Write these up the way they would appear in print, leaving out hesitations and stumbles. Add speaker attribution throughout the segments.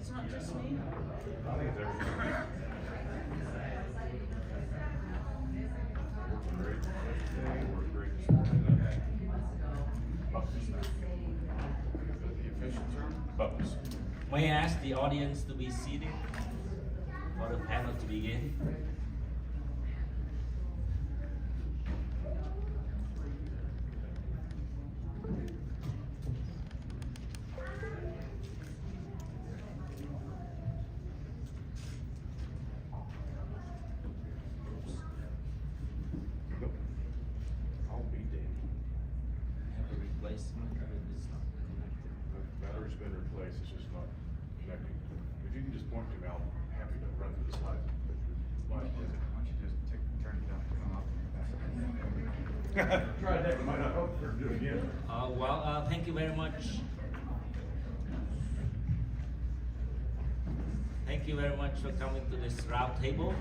Speaker 1: It's not just me.
Speaker 2: I think it's everything. Worked great yesterday, worked great this morning. Buckets now. Is that the official term? Buckets.
Speaker 3: May I ask the audience to be seated for the panel to begin?
Speaker 2: Nope. I'll be damned.
Speaker 3: Have a replacement, or it's not connected.
Speaker 2: The battery's been replaced, it's just not connecting. If you can just point to me, I'll be happy to run through the slides.
Speaker 4: Why don't you just turn it down, turn it off, and
Speaker 2: Try that, it might not help for doing it again.
Speaker 3: Thank you very much. Thank you very much for coming to this round table,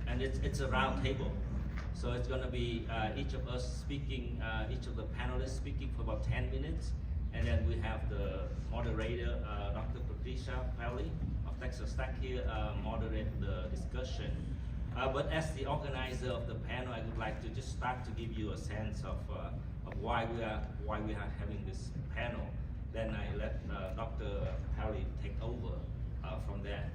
Speaker 3: and it's a round table. So it's going to be each of us speaking, each of the panelists speaking for about 10 minutes, and then we have the moderator, Dr. Patricia Pally of Texas Tech here, moderate the discussion. But as the organizer of the panel, I would like to just start to give you a sense of why we are having this panel. Then I let Dr. Pally take over from there.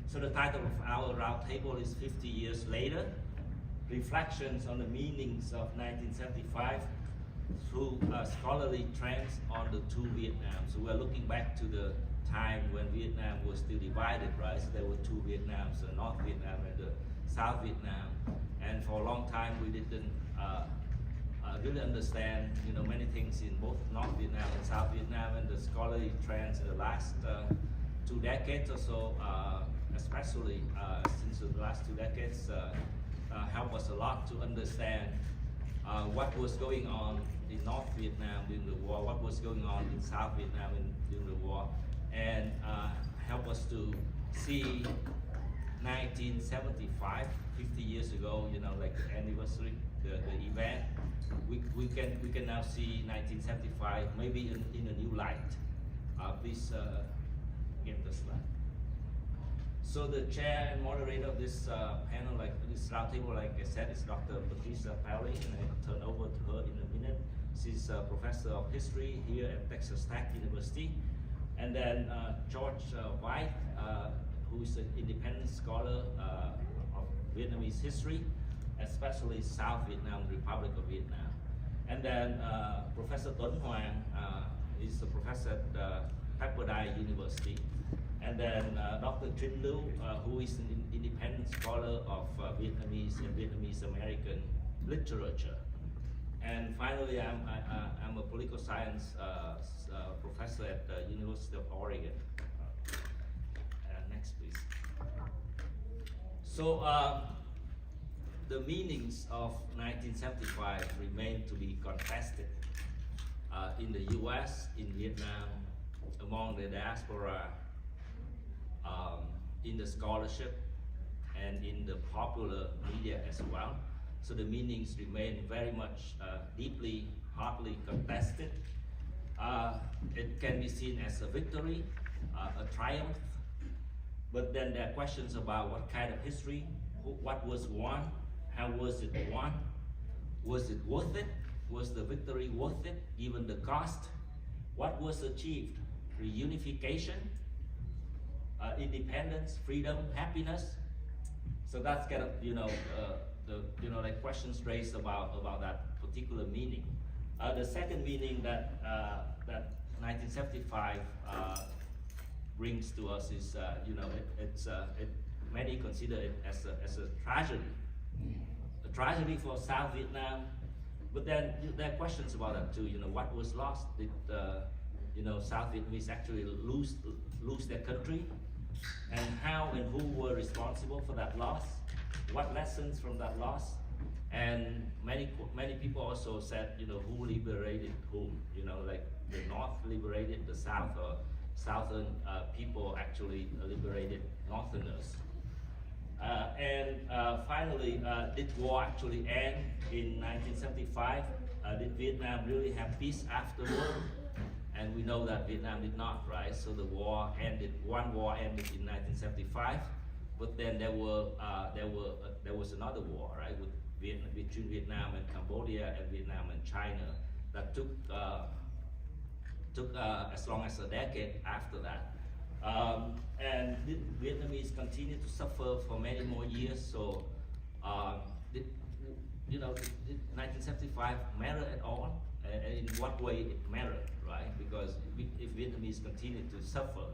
Speaker 3: So the title of our roundtable is 50 Years Later, Reflections on the Meanings of 1975 through Scholarly Trends on the Two Vietnams. So we're looking back to the time when Vietnam was still divided, right? So there were two Vietnams, the North Vietnam and the South Vietnam. And for a long time, we didn't really understand, many things in both North Vietnam and South Vietnam, and the scholarly trends in the last 2 decades or so, especially since the last 2 decades, helped us a lot to understand what was going on in North Vietnam during the war, what was going on in South Vietnam during the war, and help us to see 1975, 50 years ago, like the anniversary, the event. We can now see 1975 maybe in a new light. Please get the slide. So the chair and moderator of this panel, like this roundtable, like I said, is Dr. Patricia Pally, and I'll turn over to her in a minute. She's a professor of history here at Texas Tech University. And then George White, who is an independent scholar of Vietnamese history, especially South Vietnam, Republic of Vietnam. And then Professor Tuấn Hoàng is a professor at Pepperdine University. And then Dr. Trinh Lưu, who is an independent scholar of Vietnamese and Vietnamese American literature. And finally, I'm a political science professor at the University of Oregon. Next, please. So the meanings of 1975 remain to be contested in the US, in Vietnam, among the diaspora, in the scholarship, and in the popular media as well. So the meanings remain very much deeply, hotly contested. It can be seen as a victory, a triumph, but then there are questions about what kind of history, what was won, how was it won, was it worth it, was the victory worth it, given the cost, what was achieved, reunification, independence, freedom, happiness. So that's kind of, like questions raised about that particular meaning. The second meaning that 1975 brings to us is, many consider it as a tragedy for South Vietnam. But then there are questions about that too. What was lost? Did South Vietnamese actually lose their country? And how and who were responsible for that loss? What lessons from that loss? And many people also said, who liberated whom? Like the North liberated the South, or Southern people actually liberated Northerners. And finally, did war actually end in 1975? Did Vietnam really have peace afterward? and we know that Vietnam did not, right? So the war ended. One war ended in 1975, but then there was another war, right, with between Vietnam and Cambodia and Vietnam and China that took as long as a decade after that. And the Vietnamese continued to suffer for many more years. So, did 1975 matter at all? And in what way it mattered, right? Because if Vietnamese continue to suffer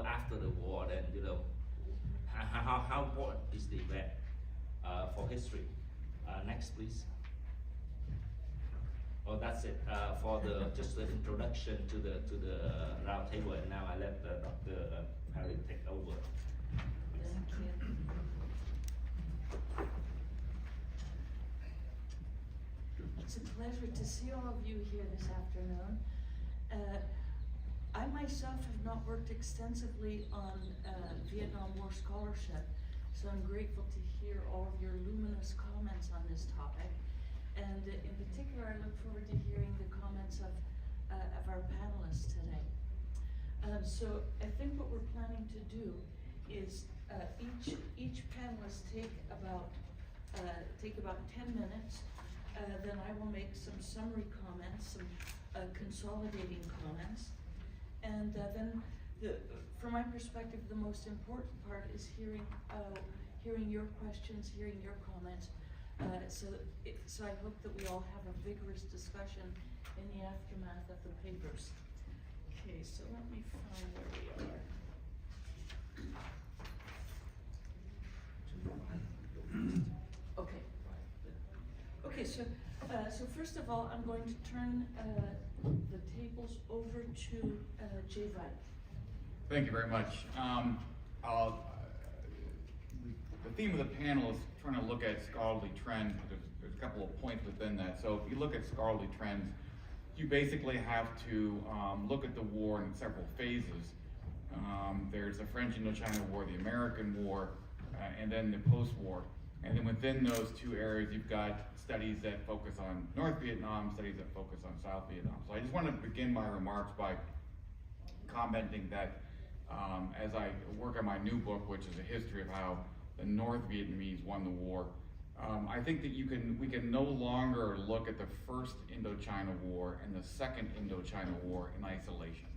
Speaker 3: after the war, then how important is the event for history? Next, please. Oh, that's it for just the introduction to the round table, and now I let Dr. Perry take over.
Speaker 1: Thank you. It's a pleasure to see all of you here this afternoon. I myself have not worked extensively on Vietnam War scholarship, so I'm grateful to hear all of your luminous comments on this topic. And in particular, I look forward to hearing the comments of our panelists today. So I think what we're planning to do is each panelist take about 10 minutes. Then I will make some summary comments, some consolidating comments, and then from my perspective, the most important part is hearing your questions, hearing your comments. So I hope that we all have a vigorous discussion in the aftermath of the papers. Okay, so let me find where we are. Okay. Okay, so first of all, I'm going to turn the tables over to Jay Veit.
Speaker 4: Thank you very much. The theme of the panel is trying to look at scholarly trends, but there's a couple of points within that. So if you look at scholarly trends, you basically have to look at the war in several phases. There's the French Indochina War, the American War, and then the post-war. And then within those two areas, you've got studies that focus on North Vietnam, studies that focus on South Vietnam. So I just want to begin my remarks by commenting that as I work on my new book, which is a history of how the North Vietnamese won the war, I think that we can no longer look at the first Indochina War and the second Indochina War in isolation.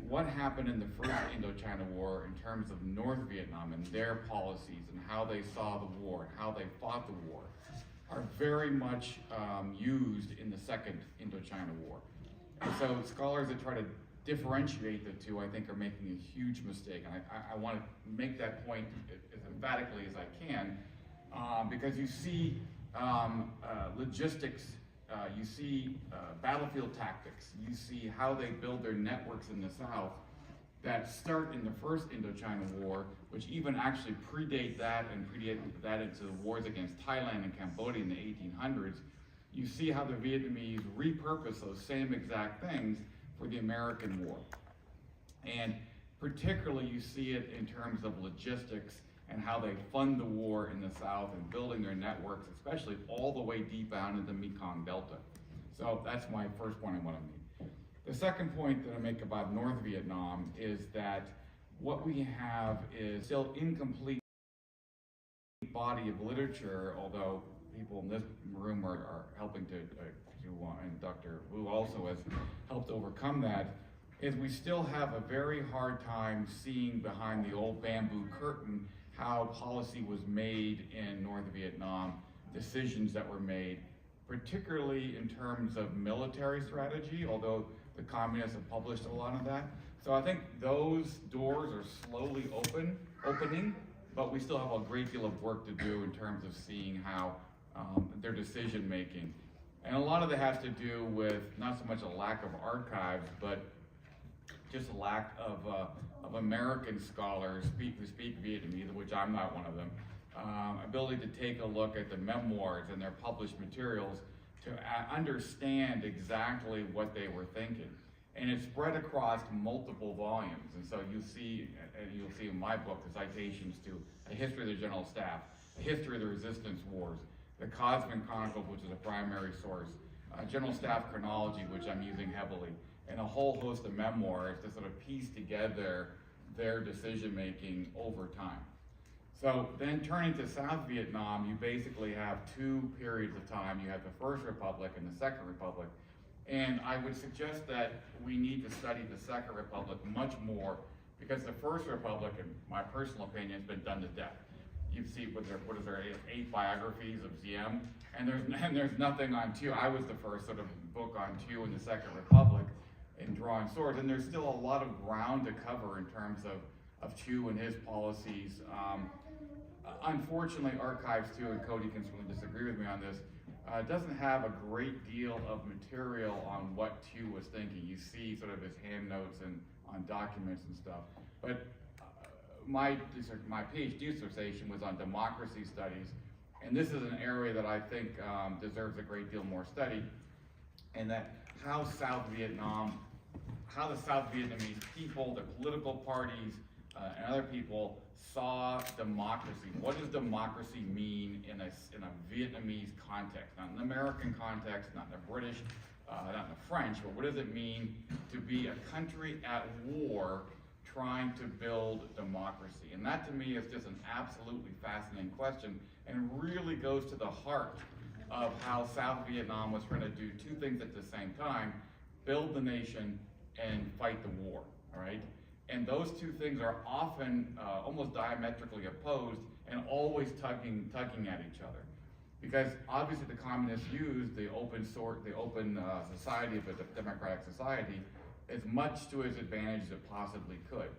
Speaker 4: What happened in the first Indochina War in terms of North Vietnam and their policies and how they saw the war and how they fought the war are very much used in the second Indochina War. And so scholars that try to differentiate the two, I think, are making a huge mistake. And I want to make that point as emphatically as I can, because you see logistics, you see battlefield tactics, you see how they build their networks in the South that start in the first Indochina War, which even actually predate that and predate that into the wars against Thailand and Cambodia in the 1800s. You see how the Vietnamese repurpose those same exact things for the American War. And particularly you see it in terms of logistics and how they fund the war in the South and building their networks, especially all the way deep down into the Mekong Delta. So that's my first point I want to make. The second point that I make about North Vietnam is that what we have is still incomplete body of literature, although people in this room are helping to and Dr. Wu also has helped overcome that, is we still have a very hard time seeing behind the old bamboo curtain how policy was made in North Vietnam, decisions that were made, particularly in terms of military strategy, although the communists have published a lot of that. So I think those doors are slowly opening, but we still have a great deal of work to do in terms of seeing how their decision making. And a lot of that has to do with not so much a lack of archives, but just a lack of American scholars who speak Vietnamese, which I'm not one of them, ability to take a look at the memoirs and their published materials to understand exactly what they were thinking. And it's spread across multiple volumes. And so you'll see in my book the citations to a history of the General Staff, a history of the Resistance Wars, the Cosman Chronicles, which is a primary source, General Staff Chronology, which I'm using heavily, and a whole host of memoirs to sort of piece together their decision-making over time. So then turning to South Vietnam, you basically have two periods of time. You have the First Republic and the Second Republic. And I would suggest that we need to study the Second Republic much more, because the First Republic, in my personal opinion, has been done to death. You see, what is there, 8 biographies of Diem, and there's nothing on Thieu. I was the first sort of book on Thieu in the Second Republic in Drawing Swords, and there's still a lot of ground to cover in terms of Thieu and his policies. Unfortunately, Archives 2, and Cody can certainly disagree with me on this, doesn't have a great deal of material on what Thieu was thinking. You see sort of his hand notes and on documents and stuff. But my PhD dissertation was on democracy studies, and this is an area that I think deserves a great deal more study, and that how the South Vietnamese people, the political parties, and other people saw democracy. What does democracy mean in a Vietnamese context? Not in the American context, not in the British, not in the French, but what does it mean to be a country at war trying to build democracy? And that to me is just an absolutely fascinating question, and really goes to the heart of how South Vietnam was trying to do two things at the same time: build the nation and fight the war, all right? And those two things are often almost diametrically opposed and always tugging at each other. Because obviously the communists used the open society of a democratic society as much to its advantage as it possibly could.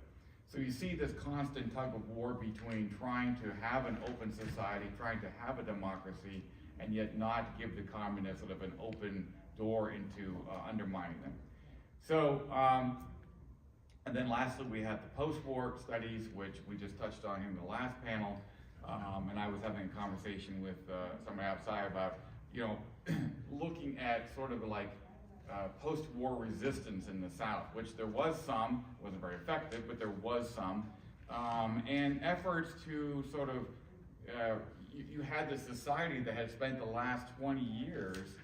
Speaker 4: So you see this constant tug of war between trying to have an open society, trying to have a democracy, and yet not give the communists sort of an open door into undermining them. So, and then lastly, we had the post-war studies, which we just touched on in the last panel. And I was having a conversation with somebody outside about, looking at sort of like post-war resistance in the South, which there was some, it wasn't very effective, but there was some. And efforts to sort of, you had this society that had spent the last 20 years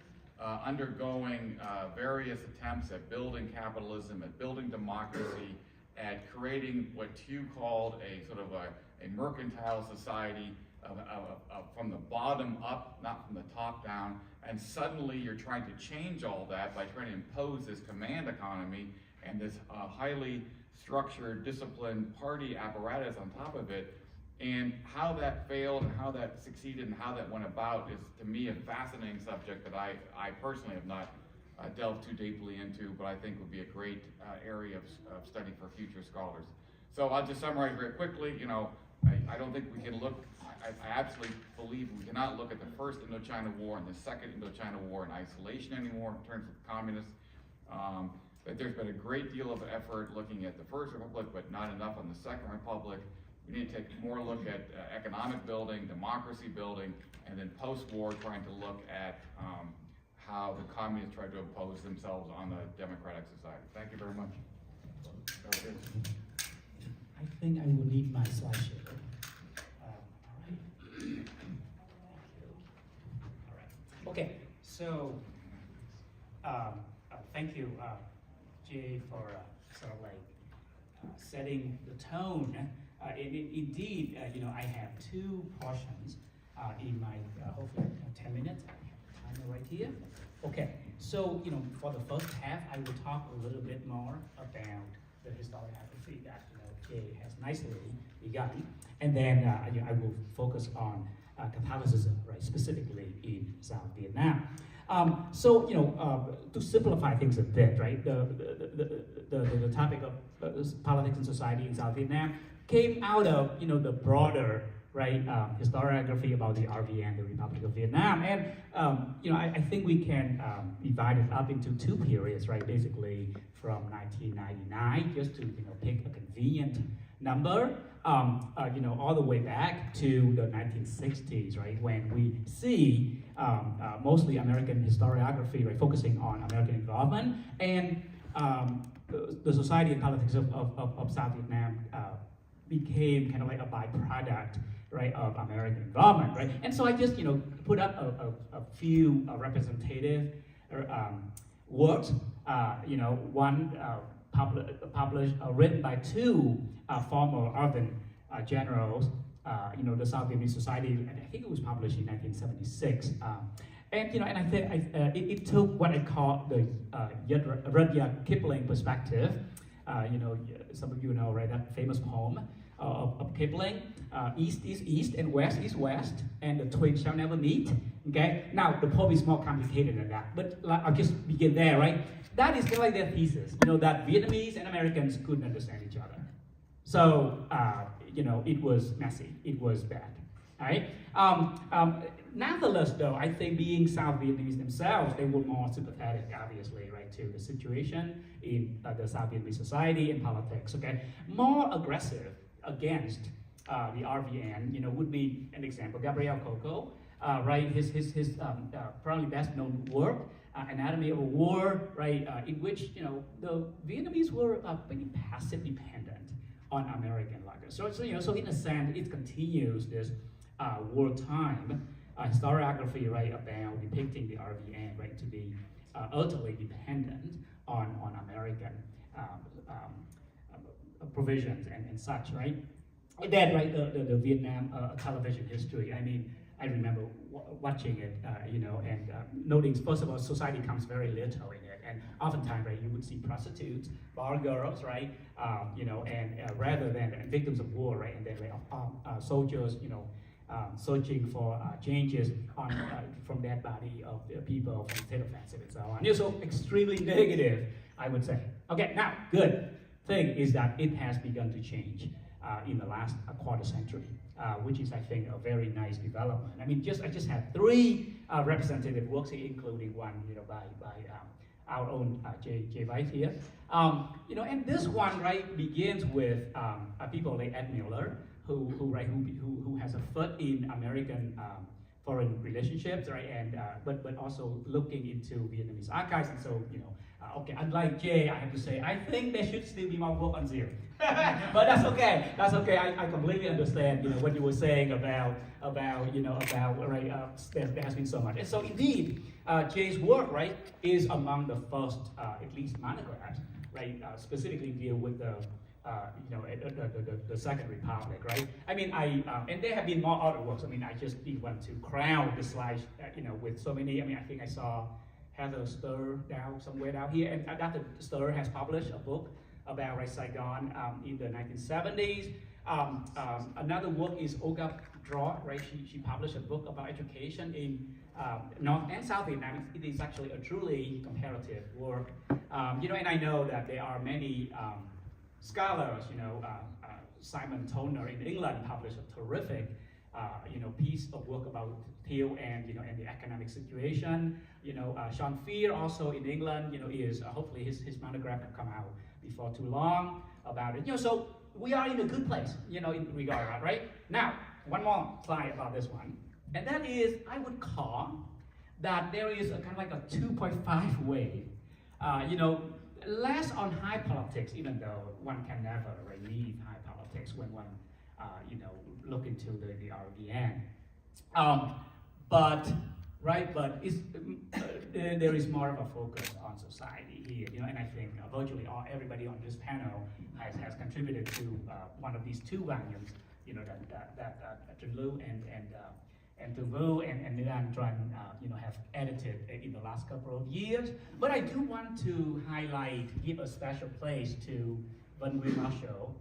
Speaker 4: undergoing various attempts at building capitalism, at building democracy, at creating what Thieu called a sort of a mercantile society from the bottom up, not from the top down. And suddenly you're trying to change all that by trying to impose this command economy and this highly structured, disciplined party apparatus on top of it. And how that failed and how that succeeded and how that went about is, to me, a fascinating subject that I personally have not delved too deeply into, but I think would be a great area of study for future scholars. So I'll just summarize very quickly. I don't think we can look, I absolutely believe we cannot look at the first Indochina War and the second Indochina War in isolation anymore in terms of communists. That there's been a great deal of effort looking at the First Republic, but not enough on the Second Republic. We need to take more look at economic building, democracy building, and then post-war trying to look at how the communists tried to impose themselves on the democratic society. Thank you very much.
Speaker 5: I think I will need my slideshow. All right. Thank you. All right. Okay. So, thank you, Jay, for sort of like setting the tone. Indeed, I have two portions in my hopefully 10 minutes. I have the timer right here. Okay, so for the first half, I will talk a little bit more about the historiography that Jay has nicely begun, and then I will focus on Catholicism, right, specifically in South Vietnam. To simplify things a bit, right, the topic of politics and society in South Vietnam came out of the broader historiography about the RVN, the Republic of Vietnam, and I think we can divide it up into two periods, right? Basically from 1999, just to pick a convenient number, all the way back to the 1960s, right? When we see mostly American historiography, right, focusing on American involvement and the society and politics of South Vietnam became kind of like a byproduct, right, of American involvement, right? And so I just, put up a few representative works. One published, written by two former Arvin generals. The South Vietnamese Society, and I think it was published in 1976. And I think it took what I call the Rudyard Kipling perspective. Some of you know, right, that famous poem of Kipling, East is East and West is West, and the twins shall never meet. Okay, now the poem is more complicated than that, but I'll just begin there, right? That is kind of like their thesis, that Vietnamese and Americans couldn't understand each other. So, it was messy, it was bad, all right? Nonetheless, though, I think being South Vietnamese themselves, they were more sympathetic, obviously, right, to the situation in the South Vietnamese society and politics, okay? More aggressive against the RVN, would be an example, Gabriel Coco, right, his probably best known work, Anatomy of a War, right, in which, the Vietnamese were pretty passive dependent on American luggage. So in a sense, it continues this wartime historiography, right, about depicting the RVN, right, to be utterly dependent on American provisions and such, right? And then, right, the Vietnam television history. I mean, I remember watching it, and noting, first of all, society comes very little in it, and oftentimes, right, you would see prostitutes, bar girls, right, and rather than victims of war, right, and then soldiers, searching for changes from that body of people from state offensive and so on. So extremely negative, I would say. Okay, now, good thing is that it has begun to change in the last quarter century, which is, I think, a very nice development. I mean, I just had three representative works here, including one, by our own Jay Weiss here. And this one, right, begins with people like Ed Miller, who has a foot in American foreign relationships, right, and but also looking into Vietnamese archives, and so okay, unlike Jay, I have to say I think there should still be more work on Zero, but that's okay. That's okay. I completely understand, what you were saying about right. There has been so much, and so indeed, Jay's work, right, is among the first, at least monographs, right, specifically deal with the Second Republic, right? I mean, and there have been more other works. I mean, I just didn't want to crowd the slides, with so many. I mean, I think I saw Heather Stir somewhere down here, and Dr. Stir has published a book about, right, Saigon in the 1970s. Another work is Olga Draw, right? She published a book about education in North and South Vietnam. It is actually a truly comparative work, and I know that there are many scholars, Simon Toner in England published a terrific, piece of work about Thieu and and the economic situation. Sean Fear also in England, is hopefully his monograph will come out before too long about it. So we are in a good place, in regard, right? Now, one more slide about this one, and that is, I would call that there is a kind of like a 2.5 wave, less on high politics, even though one can never leave high politics when one, look into the RVN. But it's, there is more of a focus on society here, and I think virtually everybody on this panel has contributed to one of these two volumes, that Trần Lưu and Tường Vu and Nguyen Tran, have edited in the last couple of years. But I do want to give a special place to Vân Nguyễn Marshall,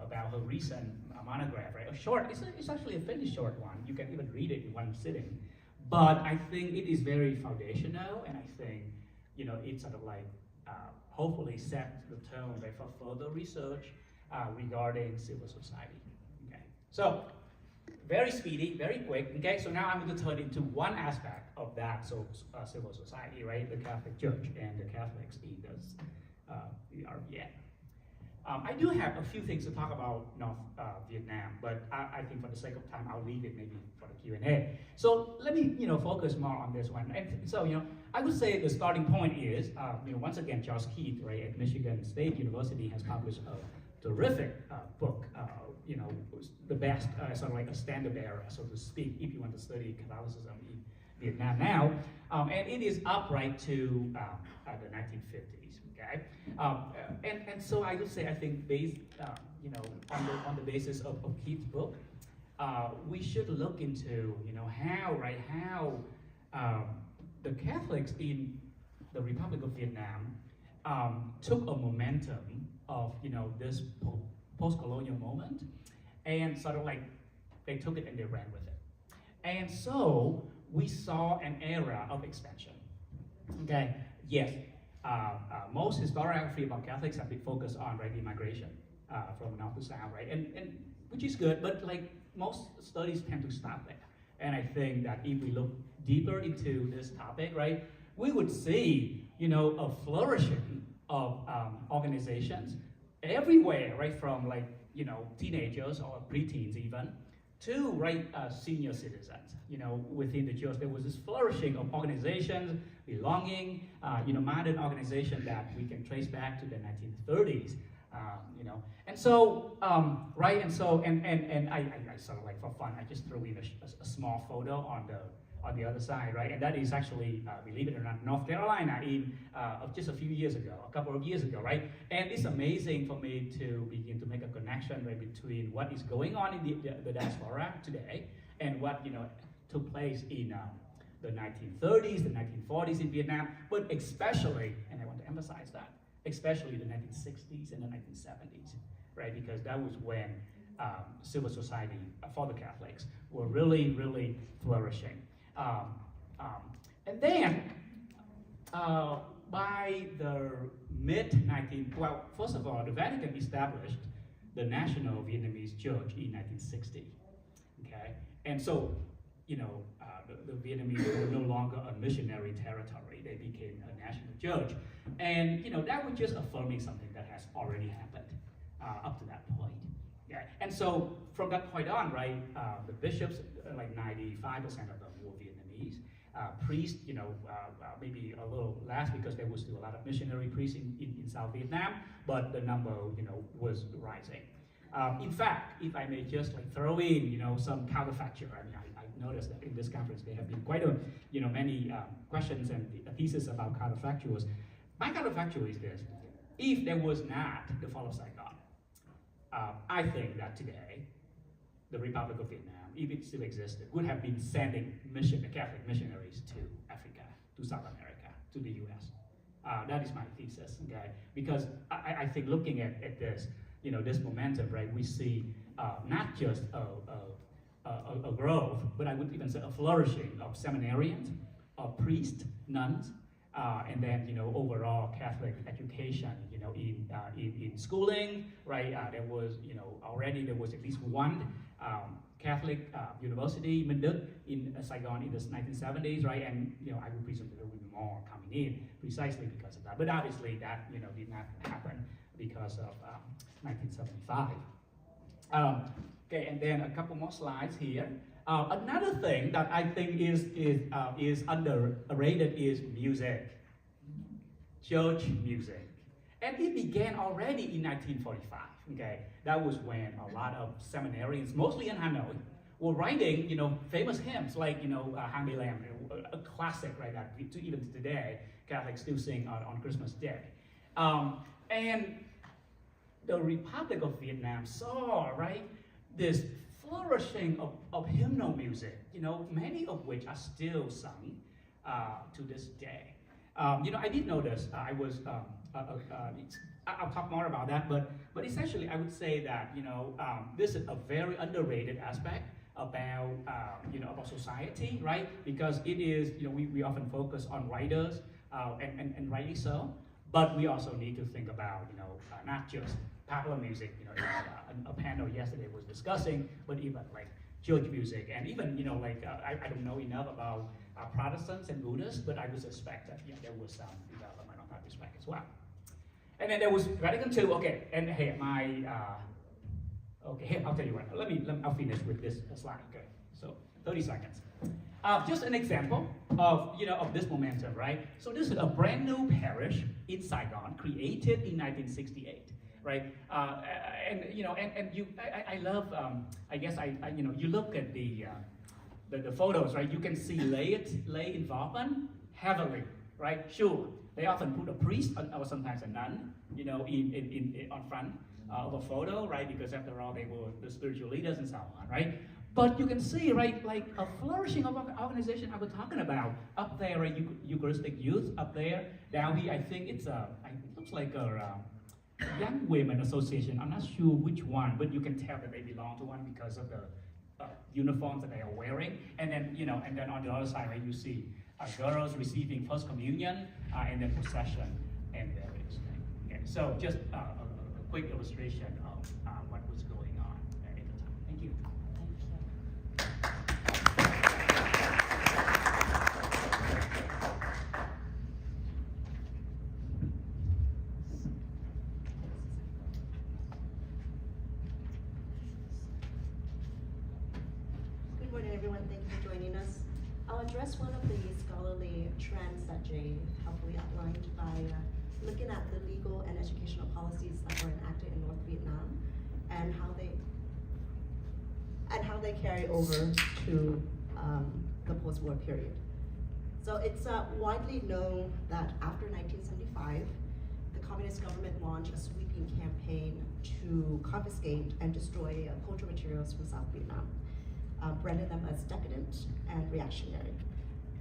Speaker 5: about her recent monograph, right? It's actually a fairly short one. You can even read it in one sitting. But I think it is very foundational, and I think, it sort of hopefully set the tone, right, for further research regarding civil society. Okay, so very speedy, very quick. Okay, so now I'm going to turn into one aspect of that civil society, right? The Catholic Church and the Catholics in the RVN. I do have a few things to talk about North Vietnam, but I think for the sake of time, I'll leave it maybe for the Q&A. So let me, focus more on this one. And so, I would say the starting point is, once again, Charles Keith, right, at Michigan State University has published a terrific book, the best, sort of like a standard bearer, so to speak, if you want to study Catholicism Vietnam now, and it is up right to the 1950s. Okay, and so I would say I think based on the basis of Keith's book, we should look into how the Catholics in the Republic of Vietnam took a momentum of this post-colonial moment, and sort of like they took it and they ran with it. And so we saw an era of expansion. Okay, yes, most historiography about Catholics have been focused on immigration from north to south, right? And which is good, but like most studies tend to stop there. And I think that if we look deeper into this topic, right, we would see a flourishing of organizations everywhere, right, from like teenagers or preteens even to senior citizens. Within the church there was this flourishing of organizations, belonging, modern organization that we can trace back to the 1930s. And so and I sort of like for fun I just threw in a small photo on the other side, right? And that is actually, believe it or not, North Carolina of just a few years ago, a couple of years ago, right? And it's amazing for me to begin to make a connection right between what is going on in the diaspora today and what took place in the 1930s, the 1940s in Vietnam, but especially, and I want to emphasize that, especially the 1960s and the 1970s, right? Because that was when civil society for the Catholics were really, really flourishing. And then by the first of all, the Vatican established the National Vietnamese Church in 1960. Okay, and so the Vietnamese were no longer a missionary territory; they became a national church, and that was just affirming something that has already happened up to that point. Yeah, and so from that point on, right, the bishops, like 95% of them were Vietnamese. Priests, maybe a little less because there was still a lot of missionary priests in South Vietnam, but the number, was rising. In fact, if I may just like throw in, some counterfactual. I mean, I noticed that in this conference there have been quite many questions and theses about counterfactuals. My counterfactual is this: if there was not the fall of Saigon, I think that today the Republic of Vietnam, if it still existed, would have been sending Catholic missionaries to Africa, to South America, to the U.S. That is my thesis, okay? Because I think looking at this, this momentum, right, we see not just a growth, but I would even say a flourishing of seminarians, of priests, nuns, and then overall Catholic education, in schooling, right? There was already there was at least one Catholic university, Minh Đức, in Saigon in the 1970s, right? And I would presume there will be more coming in precisely because of that. But obviously that did not happen because of 1975. Okay, and then a couple more slides here. Another thing that I think is underrated is music, church music. And it began already in 1945, okay? That was when a lot of seminarians, mostly in Hanoi, were writing, famous hymns like, Hang Be Lam, a classic, right, that even to today, Catholics still sing on Christmas Day. And the Republic of Vietnam saw, right, this flourishing of hymnal music, many of which are still sung to this day. I did notice, I'll talk more about that, but essentially I would say that, this is a very underrated aspect about, about society, right? Because it is, we often focus on writers, and rightly so, but we also need to think about, not just popular music, a panel yesterday was discussing, but even like church music, and even, I don't know enough about Protestants and Buddhists, but I would suspect that, there was some development on that respect as well. And then there was Vatican II, okay, and hey, here, I'll tell you what, I'll finish with this slide, okay, so 30 seconds. Just an example of, of this momentum, right? So this is a brand new parish in Saigon, created in 1968. Right, and I love. I guess you look at the the photos, right, you can see lay involvement heavily, right? Sure, they often put a priest or sometimes a nun, you know, in on front of a photo, right? Because after all, they were the spiritual leaders and so on, right? But you can see, right, like a flourishing of an organization I was talking about. Up there, right, Eucharistic Youth up there. Down here, I think it looks like a Young Women Association. I'm not sure which one, but you can tell that they belong to one because of the uniforms that they are wearing. And then, you know, and then on the other side, right, you see girls receiving First Communion, and then procession and various things. Okay, so just a quick illustration of what was going on at the time. Thank you.
Speaker 6: Good morning, everyone. Thank you for joining us. I'll address one of the scholarly trends that Jay helpfully outlined by looking at the legal and educational policies that were enacted in North Vietnam and how they carry over to the post-war period. So it's widely known that after 1975, the communist government launched a sweeping campaign to confiscate and destroy cultural materials from South Vietnam, branding them as decadent and reactionary.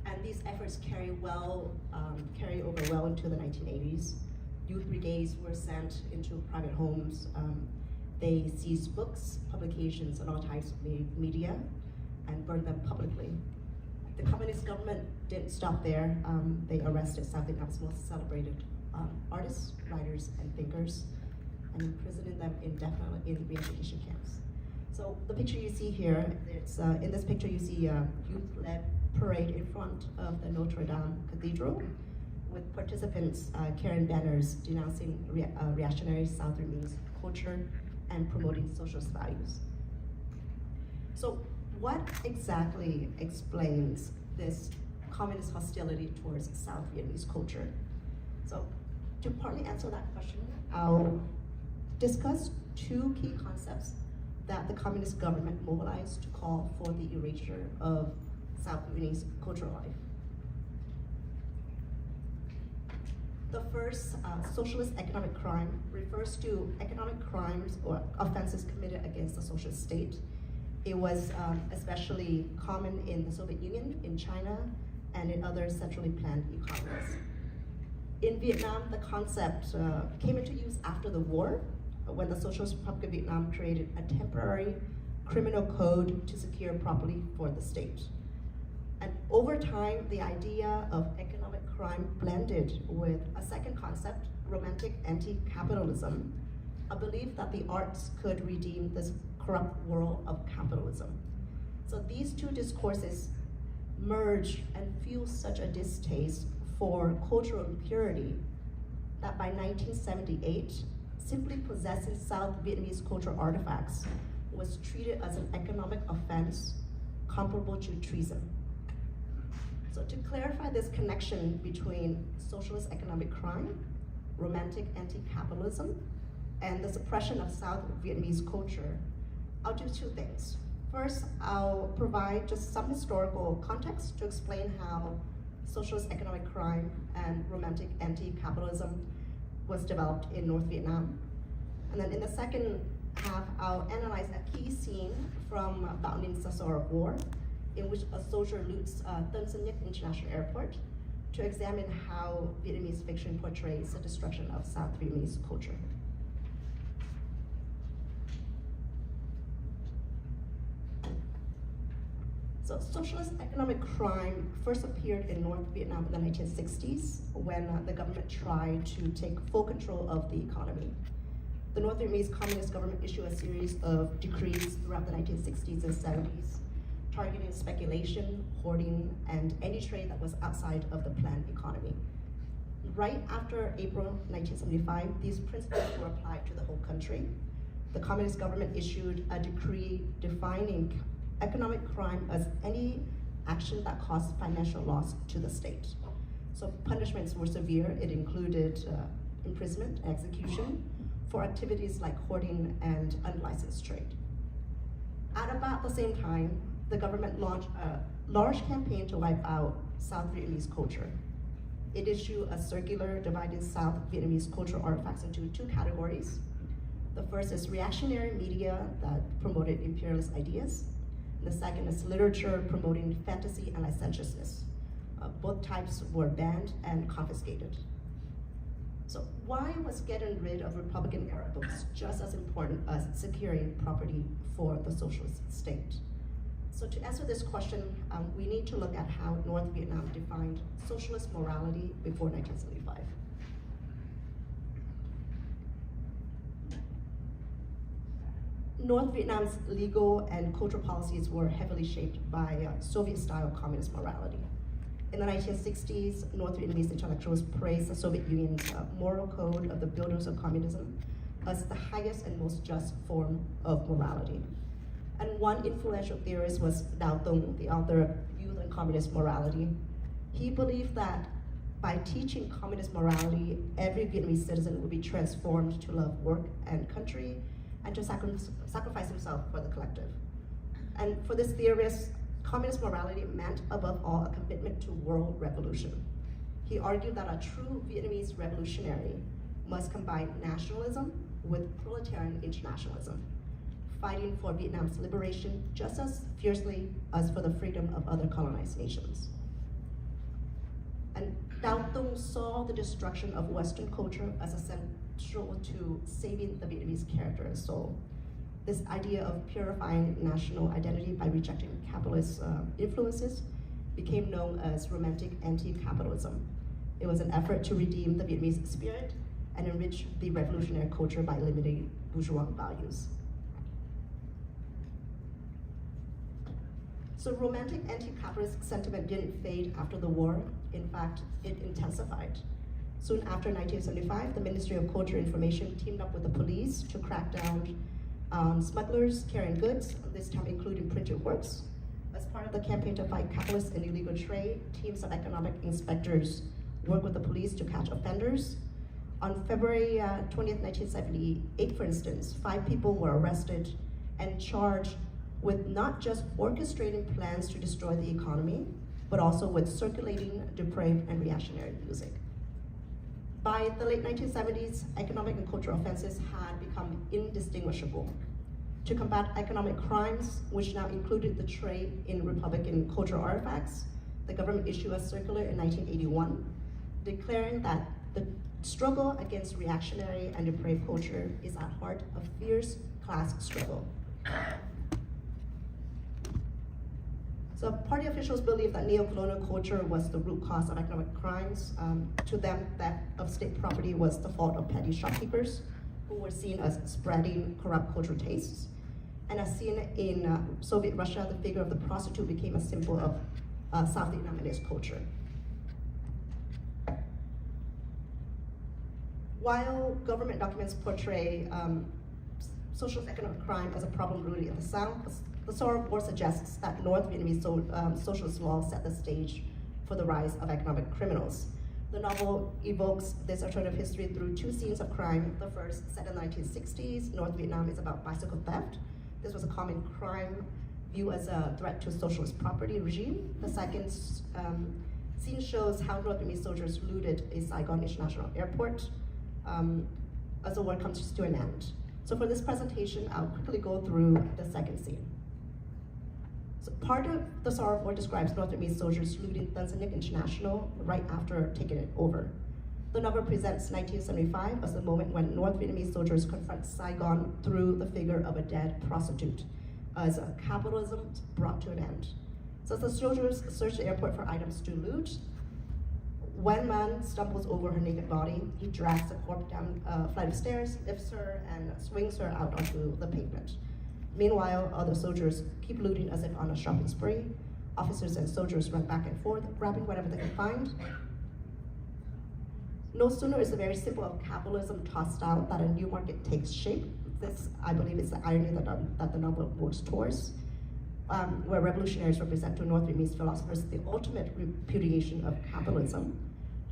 Speaker 6: And these efforts carry over well into the 1980s. Youth brigades were sent into private homes. They seized books, publications, and all types of media and burned them publicly. The communist government didn't stop there. They arrested South Vietnam's most celebrated artists, writers, and thinkers, and imprisoned them indefinitely in re-education camps. So the picture you see here, it's, in this picture you see a youth-led parade in front of the Notre Dame Cathedral with participants carrying banners denouncing reactionary South Vietnamese culture and promoting socialist values. So what exactly explains this communist hostility towards South Vietnamese culture? So to partly answer that question, I'll discuss two key concepts that the communist government mobilized to call for the erasure of South Vietnamese cultural life. The first, socialist economic crime, refers to economic crimes or offenses committed against the socialist state. It was especially common in the Soviet Union, in China, and in other centrally planned economies. In Vietnam, the concept came into use after the war, when the Socialist Republic of Vietnam created a temporary criminal code to secure property for the state. And over time, the idea of economic crime blended with a second concept, romantic anti-capitalism, a belief that the arts could redeem this corrupt world of capitalism. So these two discourses merge and fuel such a distaste for cultural impurity that by 1978, simply possessing South Vietnamese cultural artifacts was treated as an economic offense comparable to treason. So to clarify this connection between socialist economic crime, romantic anti-capitalism, and the suppression of South Vietnamese culture, I'll do two things. First, I'll provide just some historical context to explain how socialist economic crime and romantic anti-capitalism was developed in North Vietnam. And then in the second half, I'll analyze a key scene from Bao Ninh Sa of War, in which a soldier loots Tân Sơn Nhất International Airport to examine how Vietnamese fiction portrays the destruction of South Vietnamese culture. So socialist economic crime first appeared in North Vietnam in the 1960s when the government tried to take full control of the economy. The North Vietnamese Communist government issued a series of decrees throughout the 1960s and 70s, targeting speculation, hoarding, and any trade that was outside of the planned economy. Right after April 1975, these principles were applied to the whole country. The communist government issued a decree defining economic crime as any action that caused financial loss to the state. So punishments were severe. It included imprisonment, execution, for activities like hoarding and unlicensed trade. At about the same time, the government launched a large campaign to wipe out South Vietnamese culture. It issued a circular dividing South Vietnamese cultural artifacts into 2 categories. The first is reactionary media that promoted imperialist ideas. The second is literature promoting fantasy and licentiousness. Both types were banned and confiscated. So why was getting rid of Republican era books just as important as securing property for the socialist state? So to answer this question, we need to look at how North Vietnam defined socialist morality before 1975. North Vietnam's legal and cultural policies were heavily shaped by Soviet-style communist morality. In the 1960s, North Vietnamese intellectuals praised the Soviet Union's moral code of the builders of communism as the highest and most just form of morality. And one influential theorist was Đào Tung, the author of Youth and Communist Morality. He believed that by teaching communist morality, every Vietnamese citizen would be transformed to love work and country and to sacrifice himself for the collective. And for this theorist, communist morality meant, above all, a commitment to world revolution. He argued that a true Vietnamese revolutionary must combine nationalism with proletarian internationalism, fighting for Vietnam's liberation just as fiercely as for the freedom of other colonized nations. And Đào Tung saw the destruction of Western culture as essential to saving the Vietnamese character and soul. This idea of purifying national identity by rejecting capitalist influences became known as romantic anti-capitalism. It was an effort to redeem the Vietnamese spirit and enrich the revolutionary culture by eliminating bourgeois values. So romantic anti-capitalist sentiment didn't fade after the war. In fact, it intensified. Soon after 1975, the Ministry of Culture and Information teamed up with the police to crack down on smugglers carrying goods, this time including printed works. As part of the campaign to fight capitalist and illegal trade, teams of economic inspectors worked with the police to catch offenders. On February 20th, 1978, for instance, 5 people were arrested and charged with not just orchestrating plans to destroy the economy, but also with circulating depraved and reactionary music. By the late 1970s, economic and cultural offenses had become indistinguishable. To combat economic crimes, which now included the trade in Republican cultural artifacts, the government issued a circular in 1981, declaring that the struggle against reactionary and depraved culture is at heart a fierce class struggle. So party officials believed that neo-colonial culture was the root cause of economic crimes. To them, theft of state property was the fault of petty shopkeepers who were seen as spreading corrupt cultural tastes. And as seen in Soviet Russia, the figure of the prostitute became a symbol of South Vietnamese culture. While government documents portray socialist economic crime as a problem rooted in the South, the Star War suggests that North Vietnamese socialist law set the stage for the rise of economic criminals. The novel evokes this alternative history through 2 scenes of crime. The first, set in the 1960s, North Vietnam, is about bicycle theft. This was a common crime viewed as a threat to socialist property regime. The second scene shows how North Vietnamese soldiers looted a Saigon International Airport as the war comes to an end. So for this presentation, I'll quickly go through the second scene. So part of the Star War describes North Vietnamese soldiers looting Tân Sơn Nhất International right after taking it over. The novel presents 1975 as the moment when North Vietnamese soldiers confront Saigon through the figure of a dead prostitute, as capitalism brought to an end. So as the soldiers search the airport for items to loot, one man stumbles over her naked body. He drags the corpse down a flight of stairs, lifts her, and swings her out onto the pavement. Meanwhile, other soldiers keep looting as if on a shopping spree. Officers and soldiers run back and forth, grabbing whatever they can find. No sooner is the very symbol of capitalism tossed out that a new market takes shape. This, I believe, is the irony that the novel works towards, where revolutionaries represent to North Vietnamese philosophers the ultimate repudiation of capitalism.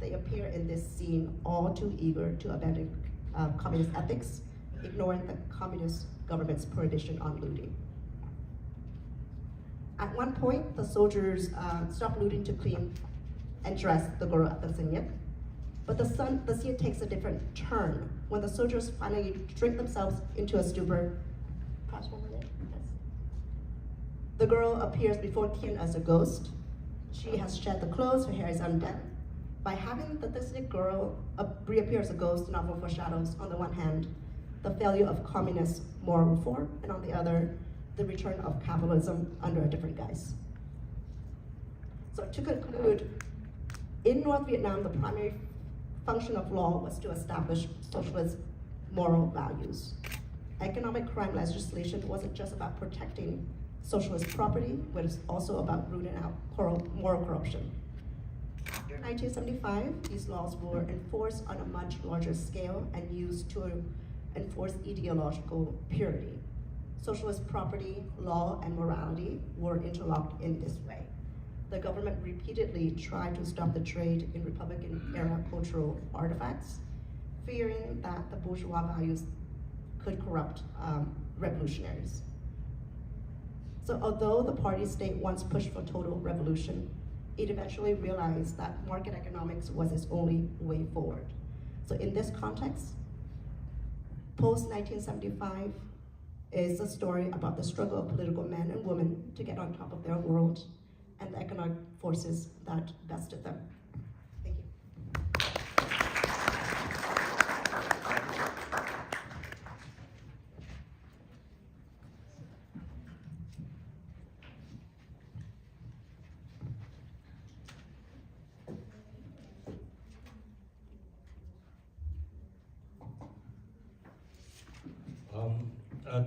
Speaker 6: They appear in this scene all too eager to abandon communist ethics, ignoring the communist government's prohibition on looting. At one point, the soldiers stopped looting to clean and dress the girl at the Senyek. But the scene takes a different turn when the soldiers finally drink themselves into a stupor. Perhaps 1 minute. Yes. The girl appears before Tien as a ghost. She has shed the clothes, her hair is undone. By having the Senyek girl reappear as a ghost, the novel foreshadows, on the one hand, the failure of communist moral reform, and on the other, the return of capitalism under a different guise. So to conclude, in North Vietnam, the primary function of law was to establish socialist moral values. Economic crime legislation wasn't just about protecting socialist property, but it's also about rooting out moral corruption. After 1975, these laws were enforced on a much larger scale and used to enforce ideological purity. Socialist property, law, and morality were interlocked in this way. The government repeatedly tried to stop the trade in Republican-era cultural artifacts, fearing that the bourgeois values could corrupt revolutionaries. So although the party state once pushed for total revolution, it eventually realized that market economics was its only way forward. So in this context, post-1975 is a story about the struggle of political men and women to get on top of their world and the economic forces that bested them. Thank you.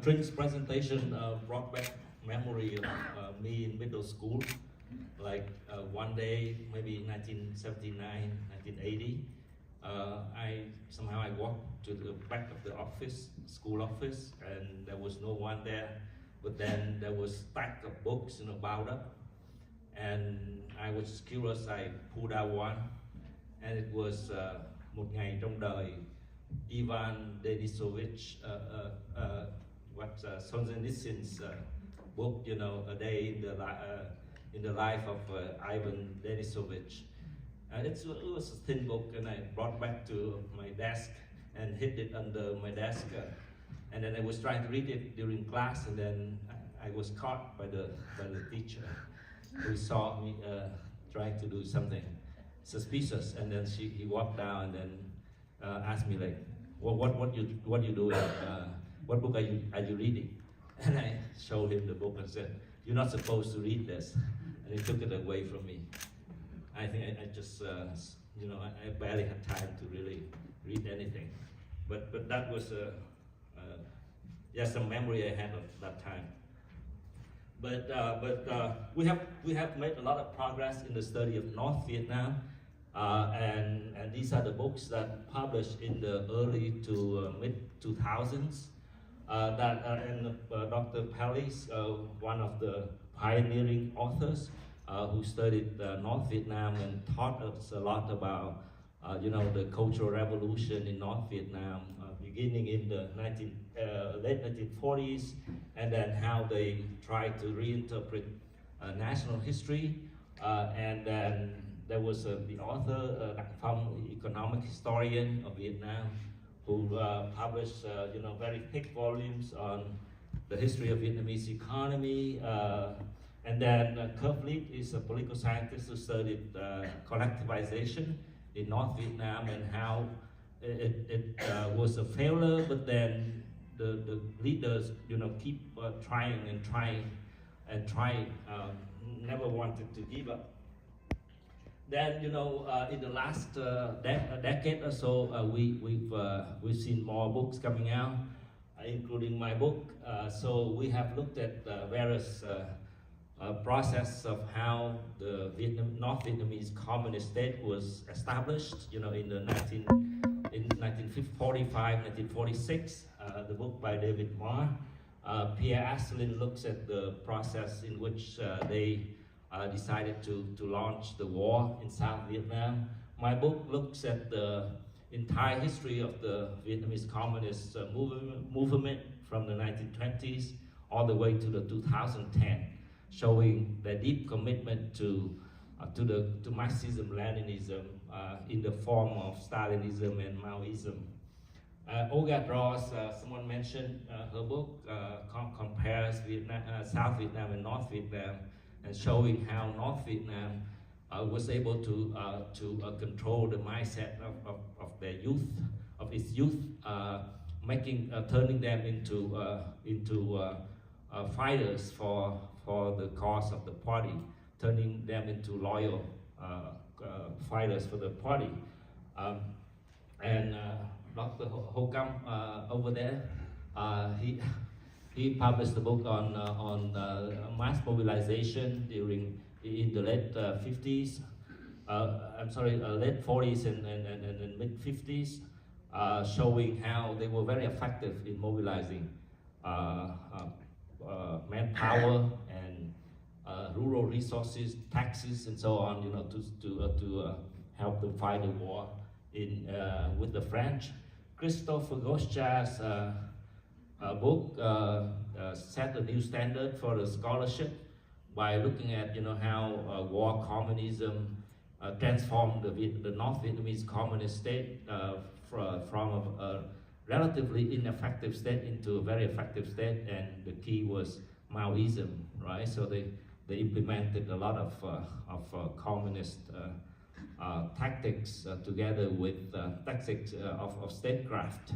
Speaker 3: Trink's presentation brought back memory of me in middle school. Like one day, maybe 1979, 1980, I walked to the back of the office, school office, and there was no one there. But then there was a stack of books, piled up, and I was curious. I pulled out one, and it was Một Ngày Trong Đời, Ivan Denisovich, Solzhenitsyn's book, A Day in the Life of Ivan Denisovich. It was a thin book, and I brought back to my desk and hid it under my desk. And then I was trying to read it during class, and then I was caught by the teacher, who saw me trying to do something suspicious. And then he walked down and then asked me, like, what you doing? What book are you reading? And I showed him the book and said, "You're not supposed to read this." And he took it away from me. I think I just, I barely had time to really read anything. But that was some memory I had of that time. But we have made a lot of progress in the study of North Vietnam, and these are the books that published in the early to mid 2000s. Dr. Pallis, one of the pioneering authors who studied North Vietnam and taught us a lot about the Cultural Revolution in North Vietnam, beginning in the late 1940s, and then how they tried to reinterpret national history. And then there was the author, Dak Phong, economic historian of Vietnam, who published very thick volumes on the history of Vietnamese economy. And then Kurt Vliet is a political scientist who studied collectivization in North Vietnam and how it was a failure, but then the leaders keep trying, never wanted to give up. Then in the last decade or so, we've seen more books coming out, including my book. So we have looked at various process of how the North Vietnamese Communist State was established. In 1945, 1946, the book by David Marr. Pierre Asselin looks at the process in which they decided to launch the war in South Vietnam. My book looks at the entire history of the Vietnamese Communist movement from the 1920s all the way to the 2010. showing their deep commitment to Marxism-Leninism in the form of Stalinism and Maoism. Olga Ross, someone mentioned her book compares Vietnam, South Vietnam and North Vietnam, and showing how North Vietnam was able to control the mindset of their youth, of its youth, turning them into fighters for the cause of the party, turning them into loyal fighters for the party. Dr. Ho Kam over there, he published a book on mass mobilization in the late 50s. Late 40s and mid 50s, showing how they were very effective in mobilizing manpower and rural resources, taxes, and so on, to help them fight the war with the French. Christophe Gaucha's book set a new standard for the scholarship by looking at how war communism transformed the North Vietnamese communist state from a relatively ineffective state into a very effective state, and the key was Maoism, right? So they implemented a lot of communist tactics together with tactics of statecraft,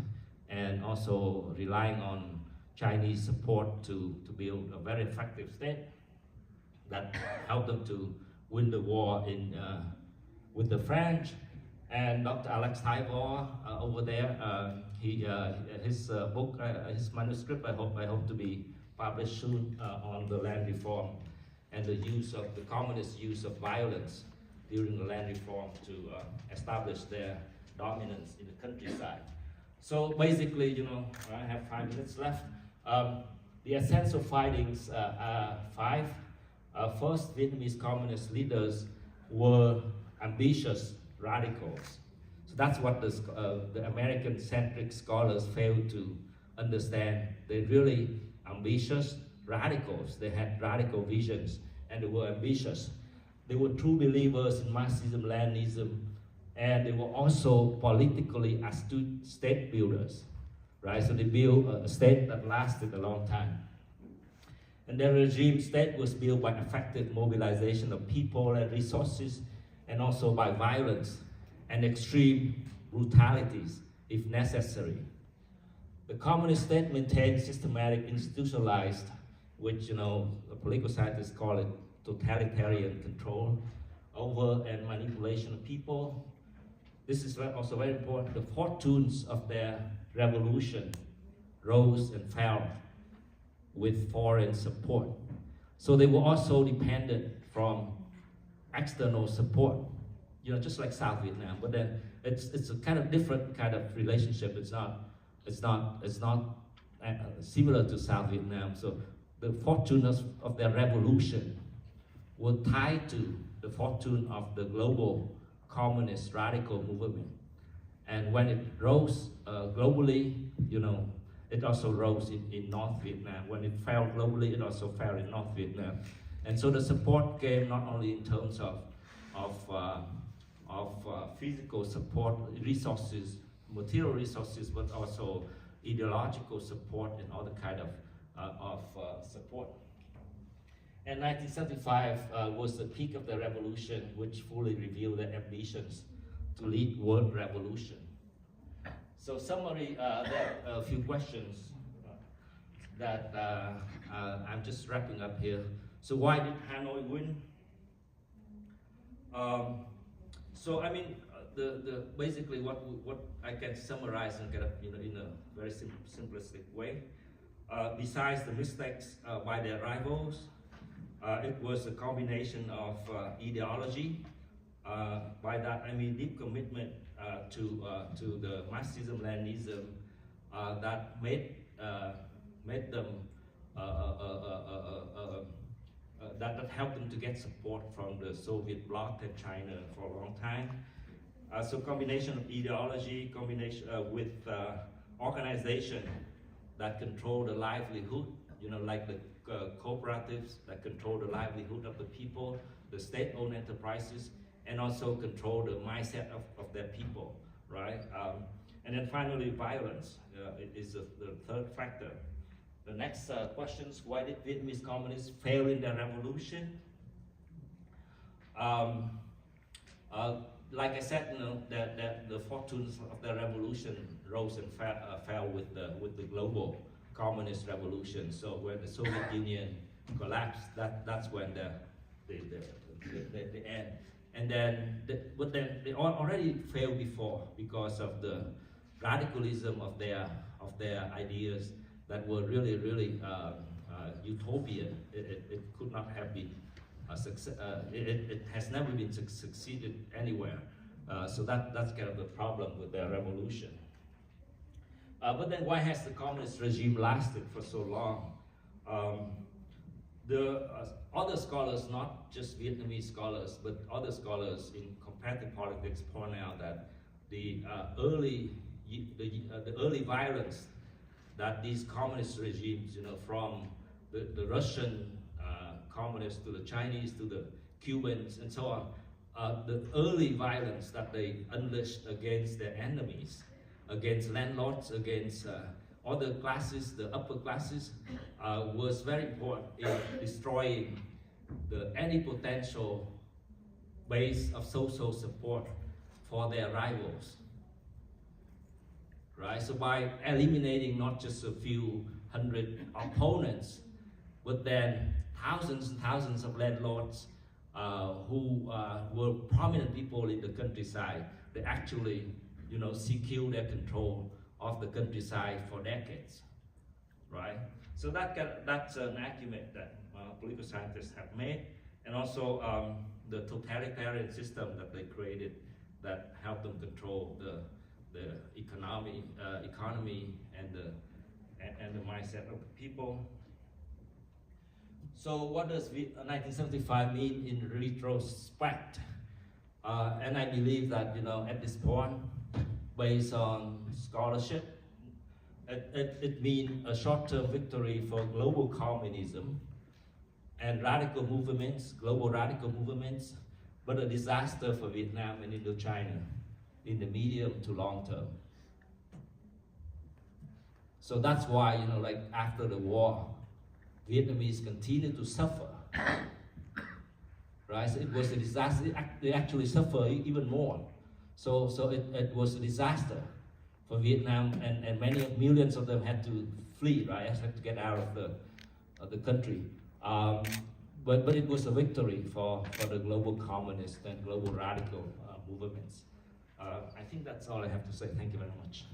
Speaker 3: and also relying on Chinese support to build a very effective state that helped them to win the war with the French. And Dr. Alex Ivor over there, his book, his manuscript, I hope to be published soon on the land reform and the communist use of violence during the land reform to establish their dominance in the countryside. So basically, I have 5 minutes left. The essential findings are 5. First, Vietnamese communist leaders were ambitious radicals. So that's what the American-centric scholars failed to understand. They're really ambitious radicals. They had radical visions, and they were ambitious. They were true believers in Marxism-Leninism, and they were also politically astute state builders, right? So they built a state that lasted a long time. And their regime state was built by effective mobilization of people and resources, and also by violence and extreme brutalities, if necessary. The communist state maintained systematic, institutionalized, which the political scientists call it totalitarian control over and manipulation of people. This is also very important. The fortunes of their revolution rose and fell with foreign support. So they were also dependent from external support, just like South Vietnam. But then it's a kind of different kind of relationship. It's not similar to South Vietnam. So the fortunes of their revolution were tied to the fortune of the global communist radical movement. And when it rose globally, it also rose in North Vietnam. When it fell globally, it also fell in North Vietnam. And so the support came not only in terms of physical support, resources, material resources, but also ideological support and other kind of support. And 1975 was the peak of the revolution, which fully revealed their ambitions to lead world revolution. So summary, there are a few questions that I'm just wrapping up here. So why did Hanoi win? Basically what I can summarize and kind of in a very simplistic way. Besides the mistakes by their rivals, it was a combination of ideology. By that I mean deep commitment to the Marxism-Leninism that made them that helped them to get support from the Soviet bloc and China for a long time. So combination of ideology, combination with organization that control the livelihood, like the cooperatives that control the livelihood of the people, the state-owned enterprises, and also control the mindset of their people, right? And then finally, violence is the third factor. The next question is, why did Vietnamese communists fail in their revolution? Like I said, that the fortunes of the revolution rose and fell with the global communist revolution. So when the Soviet Union collapsed, that's when the end. And then, but then they already failed before because of the radicalism of their ideas that were really utopian. It could not have been a success. It has never been succeeded anywhere. So that's kind of the problem with their revolution. But then why has the communist regime lasted for so long? The other scholars, not just Vietnamese scholars, but other scholars in comparative politics point out that the early violence that these communist regimes, from the Russian communists to the Chinese to the Cubans and so on, the early violence that they unleashed against their enemies, against landlords, against other classes, the upper classes, was very important in destroying any potential base of social support for their rivals. Right? So by eliminating not just a few hundred opponents, but then thousands and thousands of landlords who were prominent people in the countryside, they actually, secure their control of the countryside for decades, right? So that's an argument that political scientists have made, and also the totalitarian system that they created that helped them control the economy and the mindset of the people. So what does 1975 mean in retrospect? And I believe that at this point, based on scholarship, it means a short-term victory for global communism and radical movements, global radical movements, but a disaster for Vietnam and Indochina in the medium to long term. So that's why, like after the war, Vietnamese continue to suffer. Right? So it was a disaster. They actually suffer even more. So it was a disaster for Vietnam, and many millions of them had to flee, right? Had to get out of the country. But it was a victory for the global communist and global radical movements. I think that's all I have to say. Thank you very much.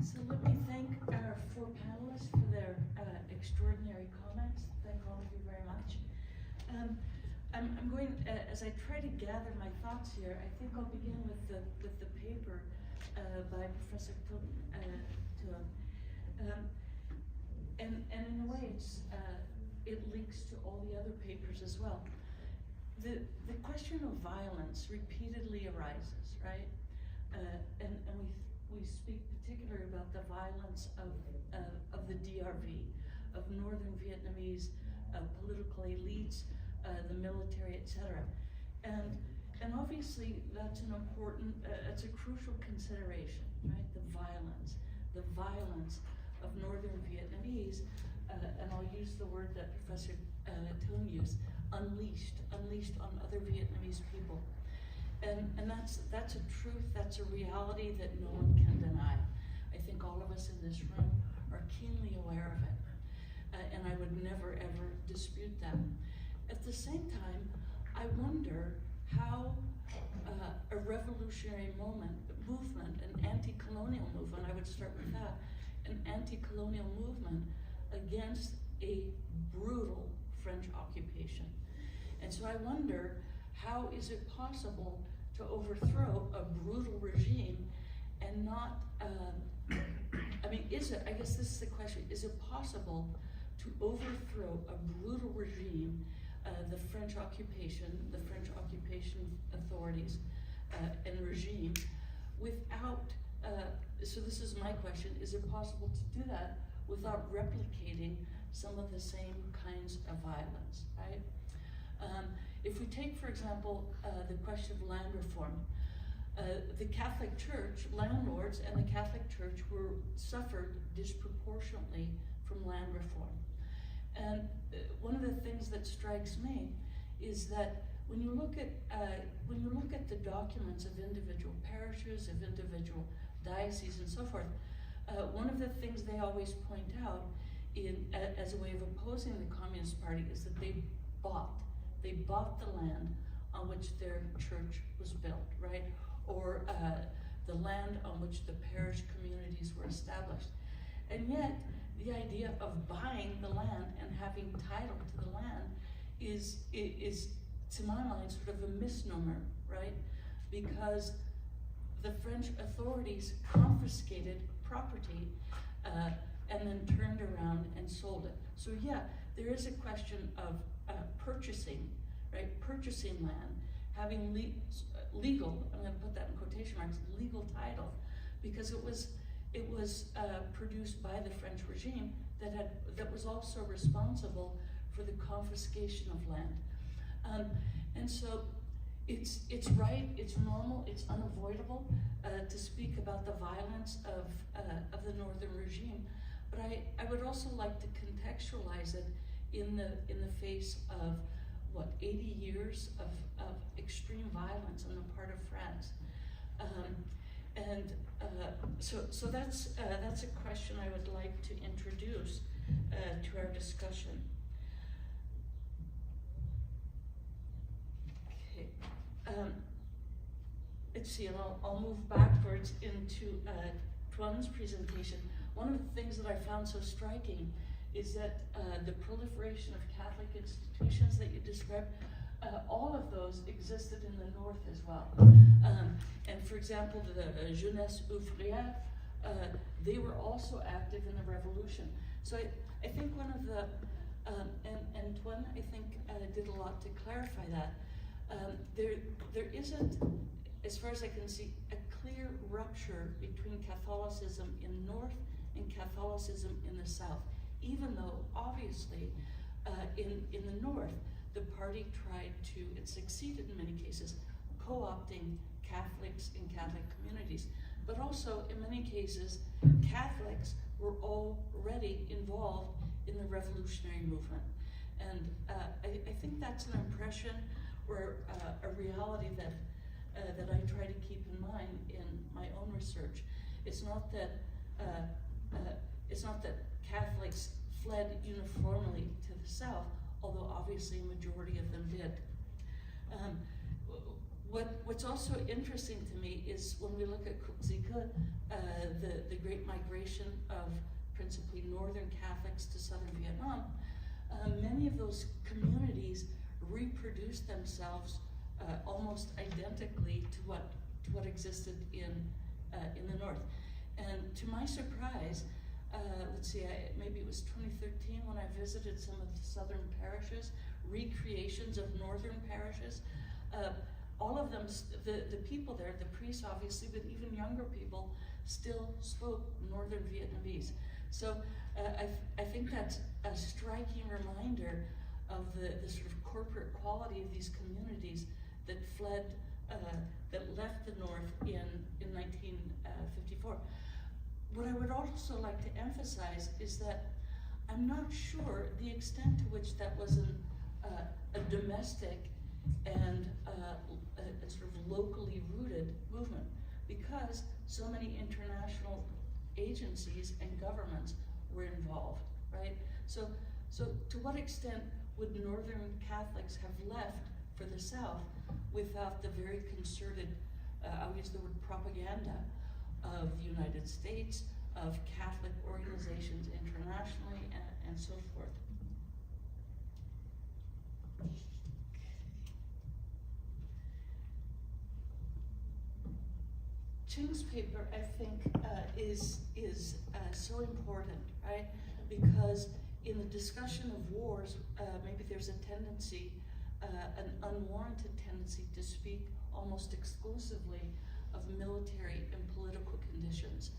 Speaker 1: So let me thank our four panelists for their extraordinary comments. Thank all of you very much. I'm going, as I try to gather my thoughts here, I think I'll begin with the paper by Professor Thuong. And in a way, it links to all the other papers as well. The question of violence repeatedly arises, right? And we speak particularly about the violence of the DRV, of Northern Vietnamese political elites, the military, etc. And obviously that's an important, it's a crucial consideration, right? The violence of Northern Vietnamese, and I'll use the word that Professor Thuong used, unleashed on other Vietnamese people. And that's a truth, that's a reality that no one can deny. I think all of us in this room are keenly aware of it. And I would never, ever dispute that. At the same time, I wonder how a revolutionary movement, an anti-colonial movement, I would start with that, an anti-colonial movement against a brutal French occupation. And so I wonder, how is it possible to to overthrow a brutal regime and not, I mean, I guess this is the question, is it possible to overthrow a brutal regime, the French occupation authorities and regime, without, so this is my question, is it possible to do that without replicating some of the same kinds of violence, right? If we take, for example, the question of land reform, the Catholic Church, landlords and the Catholic Church suffered disproportionately from land reform. And one of the things that strikes me is that when you look at the documents of individual parishes, of individual dioceses and so forth, one of the things they always point out as a way of opposing the Communist Party is that they bought the land on which their church was built, right? Or the land on which the parish communities were established. And yet, the idea of buying the land and having title to the land is to my mind, sort of a misnomer, right? Because the French authorities confiscated property and then turned around and sold it. So yeah, there is a question of purchasing, right? Purchasing land, having legal, I'm going to put that in quotation marks, legal title, because it was produced by the French regime that was also responsible for the confiscation of land. And so it's right, it's normal, it's unavoidable to speak about the violence of the northern regime, but I would also like to contextualize it in the face of 80 years of extreme violence on the part of France. So that's a question I would like to introduce to our discussion. Okay, let's see, and I'll move backwards into Tuan's presentation. One of the things that I found so striking is that the proliferation of Catholic institutions that you described, all of those existed in the north as well. And for example, the Jeunesse Ouvrière, they were also active in the revolution. So I think one of the, and Tuan, I think, did a lot to clarify that. There isn't, as far as I can see, a clear rupture between Catholicism in the north and Catholicism in the south, even though obviously in the north, the party tried to, it succeeded in many cases, co-opting Catholics in Catholic communities. But also, in many cases, Catholics were already involved in the revolutionary movement. And I think that's an impression or a reality that I try to keep in mind in my own research. It's not that Catholics fled uniformly to the south, although obviously a majority of them did. What's also interesting to me is when we look at Kutzika, the great migration of principally northern Catholics to southern Vietnam, many of those communities reproduced themselves almost identically to what existed in the north. And to my surprise, let's see, maybe it was 2013 when I visited some of the southern parishes, recreations of northern parishes. All of them, the people there, the priests obviously, but even younger people still spoke Northern Vietnamese. So I think that's a striking reminder of the sort of corporate quality of these communities that fled, that left the north in 1954. What I would also like to emphasize is that I'm not sure the extent to which that was a domestic and a sort of locally rooted movement, because so many international agencies and governments were involved, right? So to what extent would Northern Catholics have left for the South without the very concerted, I'll use the word propaganda, of the United States, of Catholic organizations internationally, and so forth. Ching's paper, I think, is so important, right? Because in the discussion of wars, maybe there's a tendency, an unwarranted tendency to speak almost exclusively of military and political conditions,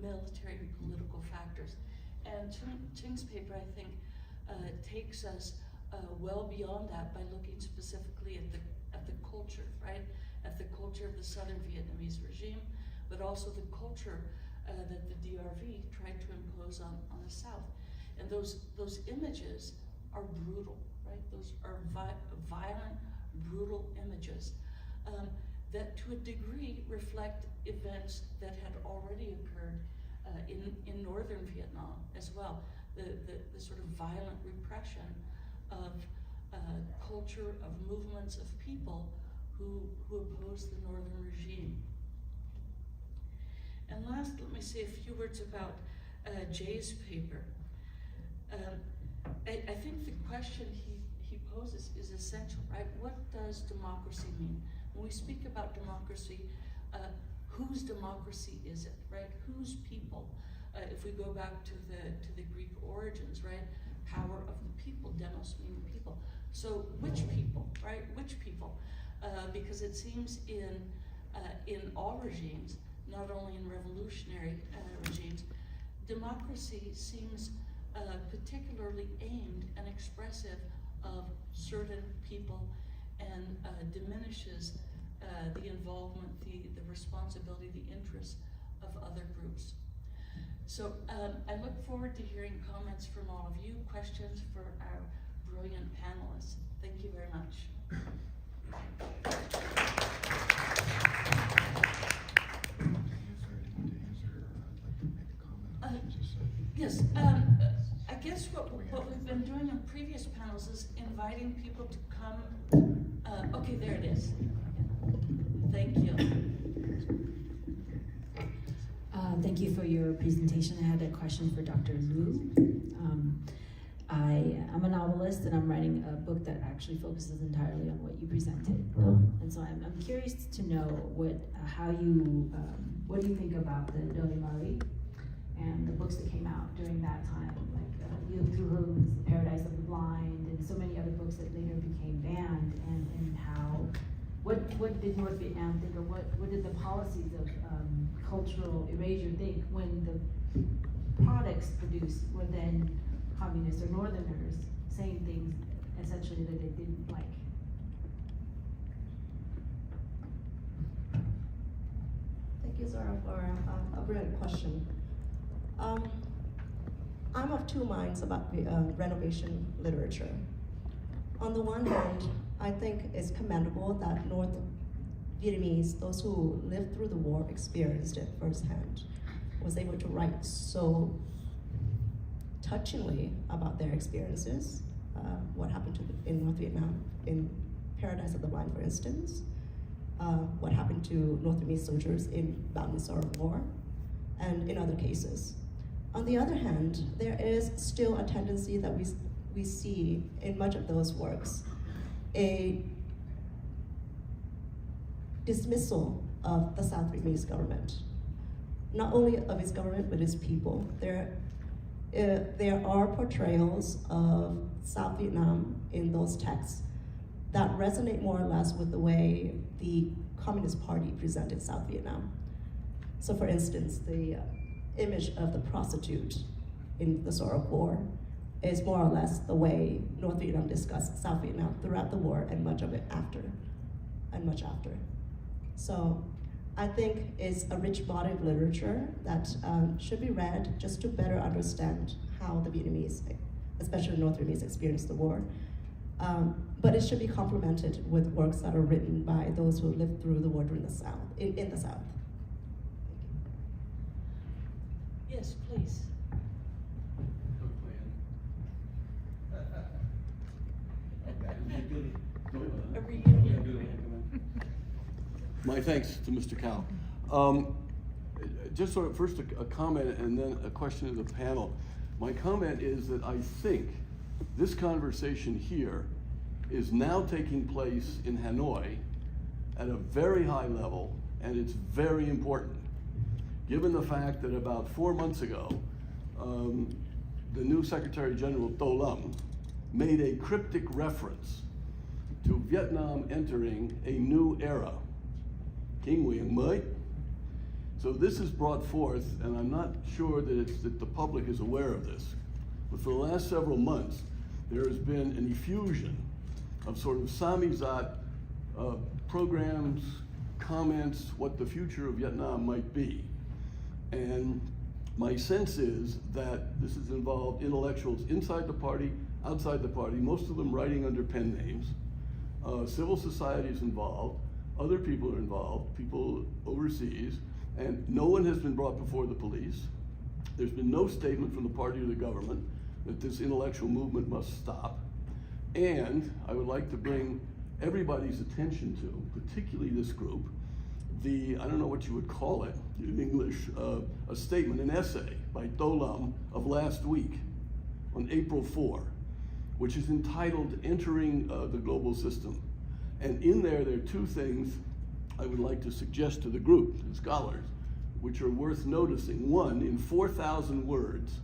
Speaker 1: military and political factors. And Ching's paper, I think, takes us well beyond that by looking specifically at the culture, right? At the culture of the Southern Vietnamese regime, but also the culture that the DRV tried to impose on the South. And those images are brutal, right? Those are violent, brutal images that to a degree reflect events that had already occurred in northern Vietnam as well. The sort of violent repression of culture, of movements of people who opposed the northern regime. And last, let me say a few words about Jay's paper. I think the question he poses is essential, right? What does democracy mean? When we speak about democracy, whose democracy is it, right? Whose people? If we go back to the Greek origins, right? Power of the people, demos meaning people. So which people, right? Which people? Because it seems in all regimes, not only in revolutionary regimes, democracy seems particularly aimed and expressive of certain people and diminishes the involvement, the responsibility, the interests of other groups. So I look forward to hearing comments from all of you, questions for our brilliant panelists. Thank you very much. Yes, I guess what we've been doing in previous panels is inviting people to come. Okay, there it is. Thank you.
Speaker 7: Thank you for your presentation. I had a question for Dr. Liu. I'm a novelist and I'm writing a book that actually focuses entirely on what you presented. And so I'm curious to know what do you think about the Doi Murray and the books that came out during that time, like Yield Through Hooves, The Paradise of the Blind, and so many other books that later became banned, and how, what did North Vietnam think, or what did the policies of cultural erasure think when the products produced were then communists or northerners saying things essentially that they didn't like?
Speaker 6: Thank you, Zara, for a brilliant question. I'm of two minds about renovation literature. On the one hand, I think it's commendable that North Vietnamese, those who lived through the war, experienced it firsthand, was able to write so touchingly about their experiences, what happened in North Vietnam, in Paradise of the Blind, for instance, what happened to North Vietnamese soldiers in Bao Ninh Sar War, and in other cases. On the other hand, there is still a tendency that we see in much of those works, a dismissal of the South Vietnamese government. Not only of its government, but its people. There are portrayals of South Vietnam in those texts that resonate more or less with the way the Communist Party presented South Vietnam. So for instance, the image of the prostitute in the Sor of War is more or less the way North Vietnam discussed South Vietnam throughout the war and much of it after, and much after. So I think it's a rich body of literature that should be read just to better understand how the Vietnamese, especially North Vietnamese, experienced the war. But it should be complemented with works that are written by those who lived through the war during the South, in the South.
Speaker 1: Yes, please. A reunion.
Speaker 8: My thanks to Mr. Cao. Just sort of first a comment and then a question to the panel. My comment is that I think this conversation here is now taking place in Hanoi at a very high level and it's very important. Given the fact that about 4 months ago, the new Secretary General To Lâm made a cryptic reference to Vietnam entering a new era. Kinh nguyện mới. So this is brought forth, and I'm not sure that the public is aware of this, but for the last several months, there has been an effusion of sort of samizdat programs, comments, what the future of Vietnam might be. And my sense is that this has involved intellectuals inside the party, outside the party, most of them writing under pen names. Civil society is involved, other people are involved, people overseas, and no one has been brought before the police. There's been no statement from the party or the government that this intellectual movement must stop. And I would like to bring everybody's attention to, particularly this group, I don't know what you would call it in English, a statement, an essay by To Lâm of last week on April 4, which is entitled Entering the Global System. And in there are two things I would like to suggest to the group, the scholars, which are worth noticing. One, in 4,000 words,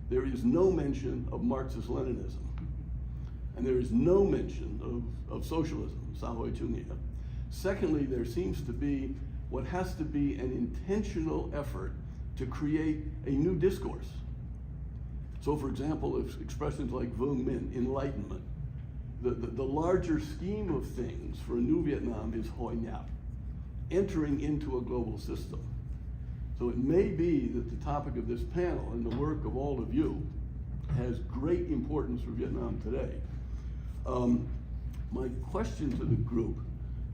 Speaker 8: there is no mention of Marxist-Leninism. And there is no mention of socialism, xã hội chủ nghĩa. Secondly, there seems to be what has to be an intentional effort to create a new discourse. So for example, if expressions like Vương Minh, enlightenment, the larger scheme of things for a new Vietnam is Hội nhập, entering into a global system. So it may be that the topic of this panel and the work of all of you has great importance for Vietnam today. My question to the group,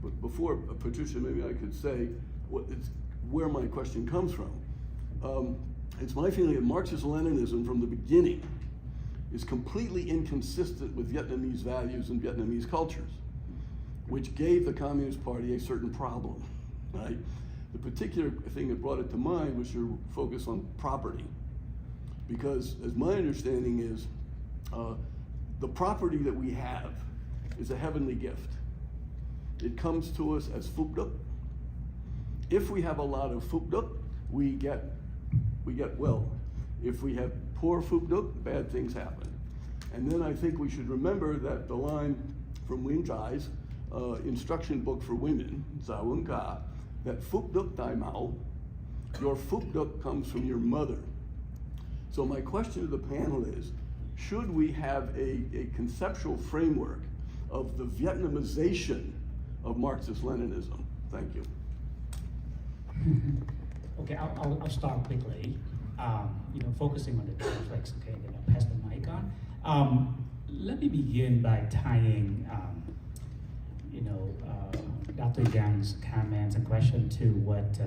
Speaker 8: but before, Patricia, maybe I could say where my question comes from. It's my feeling that Marxist-Leninism from the beginning is completely inconsistent with Vietnamese values and Vietnamese cultures, which gave the Communist Party a certain problem, right? The particular thing that brought it to mind was your focus on property. Because as my understanding is, the property that we have is a heavenly gift. It comes to us as phúc đức. If we have a lot of phúc đức, we get wealth. If we have poor phúc đức, bad things happen. And then I think we should remember that the line from Nguyễn Trãi instruction book for women, Giáo huấn cả, that phúc đức tại mẫu, your phúc đức comes from your mother. So my question to the panel is, should we have a conceptual framework of the Vietnamization of Marxist-Leninism? Thank you.
Speaker 5: Okay, I'll start quickly. Focusing on the conflicts. Okay, then I'll pass the mic on. Let me begin by tying, Dr. Young's comments and question to what,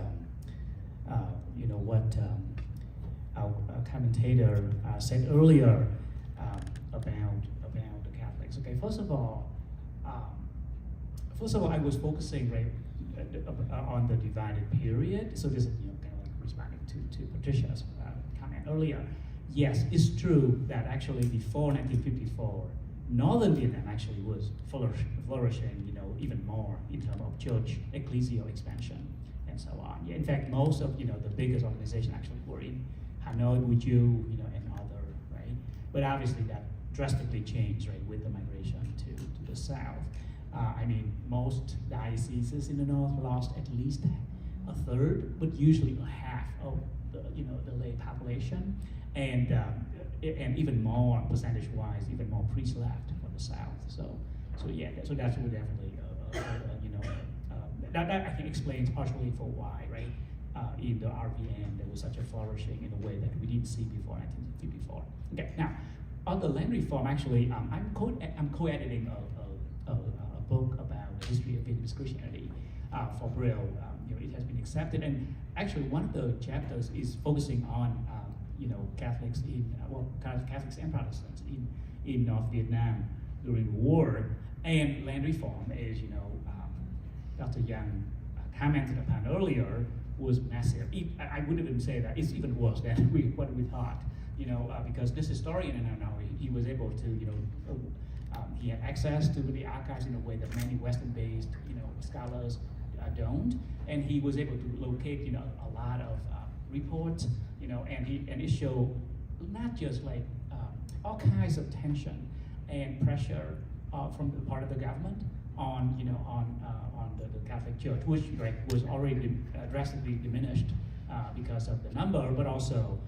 Speaker 5: our commentator said earlier about the Catholics. Okay, first of all, I was focusing on the divided period. So this is kind of like responding to Patricia's comment earlier. Yes, it's true that actually before 1954, northern Vietnam actually was flourishing, even more in terms of church ecclesial expansion and so on. Yeah, in fact, most of the biggest organizations actually were in Hanoi, Buju, and other, right? But obviously that drastically changed, right, with the migration to the south. Most dioceses in the north lost at least a third, but usually a half of the lay population, and even more percentage-wise, even more priests left from the south. So that's definitely that I think explains partially for why, right? In the RVN there was such a flourishing in a way that we didn't see before 1954. Okay, now on the land reform, actually, I'm co-editing a book about the history of Vietnamese Christianity for Brill. It has been accepted, and actually one of the chapters is focusing on Catholics Catholics and Protestants in North Vietnam during the war, and land reform, as Dr. Young commented upon earlier, was massive. I would even say that it's even worse than what we thought, because this historian in Hanoi, he was able to, he had access to the archives in a way that many Western-based, scholars don't. And he was able to locate, a lot of reports, and it showed not just like all kinds of tension and pressure from the part of the government on the Catholic Church, which was already drastically diminished because of the number, but also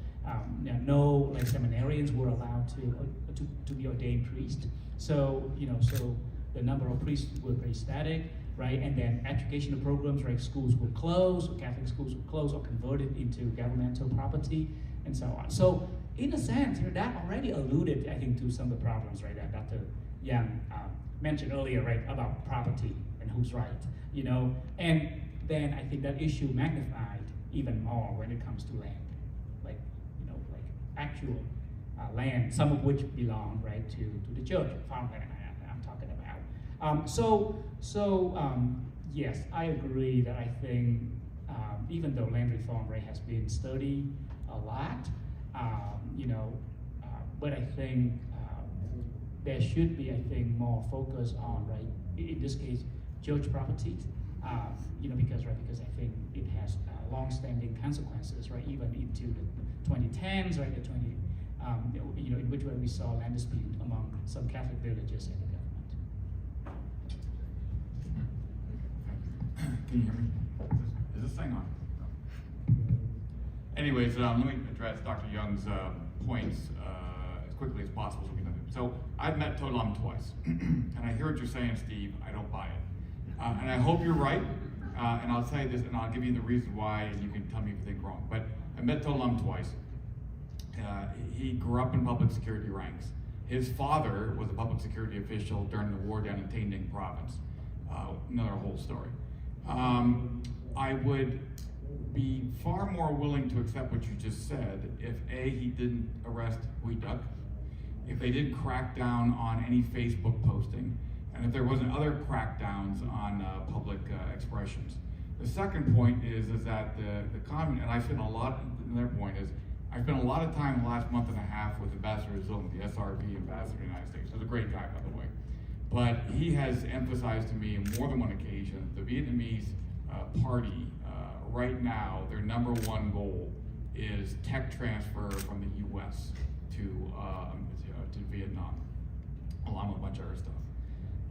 Speaker 5: no seminarians were allowed to be ordained priest. So so the number of priests were very static, right? And then educational programs, right? Schools were closed, Catholic schools were closed or converted into governmental property, and so on. So in a sense, that already alluded, I think, to some of the problems, right? That Dr. Yang mentioned earlier, right, about property and who's right, And then I think that issue magnified even more when it comes to land, like actual land, some of which belong, right, to the church, farmland I'm talking about. Yes, I agree that I think even though land reform, right, has been studied a lot, but I think there should be, I think, more focus on, right, in this case, church properties, because I think it has long-standing consequences, right, even into the 2010s, right, in which way we saw land dispute among some Catholic villages and the government.
Speaker 4: Can you hear me? Is this thing on? No. Anyways, let me address Dr. Young's points as quickly as possible. So I've met To Lam twice, and I hear what you're saying, Steve. I don't buy it, and I hope you're right. And I'll tell you this, and I'll give you the reason why, and you can tell me if you think wrong. But I met To Lam twice. He grew up in public security ranks. His father was a public security official during the war down in Tay Ninh province. Another whole story. I would be far more willing to accept what you just said if A, he didn't arrest Huy Duc, if they didn't crack down on any Facebook posting, and if there wasn't other crackdowns on public expressions. The second point is that the comment, and I spent a lot, another point is, I spent a lot of time the last month and a half with Ambassador Zung, the SRB ambassador to the United States. He's a great guy, by the way. But he has emphasized to me on more than one occasion, the Vietnamese party, right now, their number one goal is tech transfer from the US to Vietnam, along with a bunch of other stuff.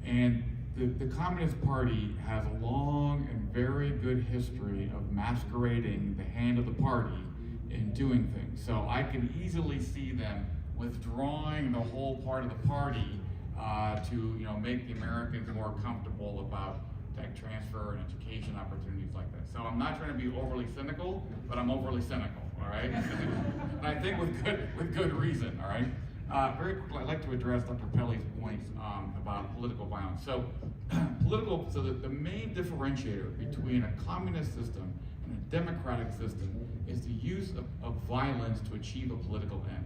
Speaker 4: And the Communist Party has a long and very good history of masquerading the hand of the party in doing things. So I can easily see them withdrawing the whole part of the party to make the Americans more comfortable about tech transfer and education opportunities like that. So I'm not trying to be overly cynical, but I'm overly cynical, all right? And I think with good reason, all right? Very quickly, I'd like to address Dr. Pelly's points about political violence. So the main differentiator between a communist system and a democratic system is the use of violence to achieve a political end.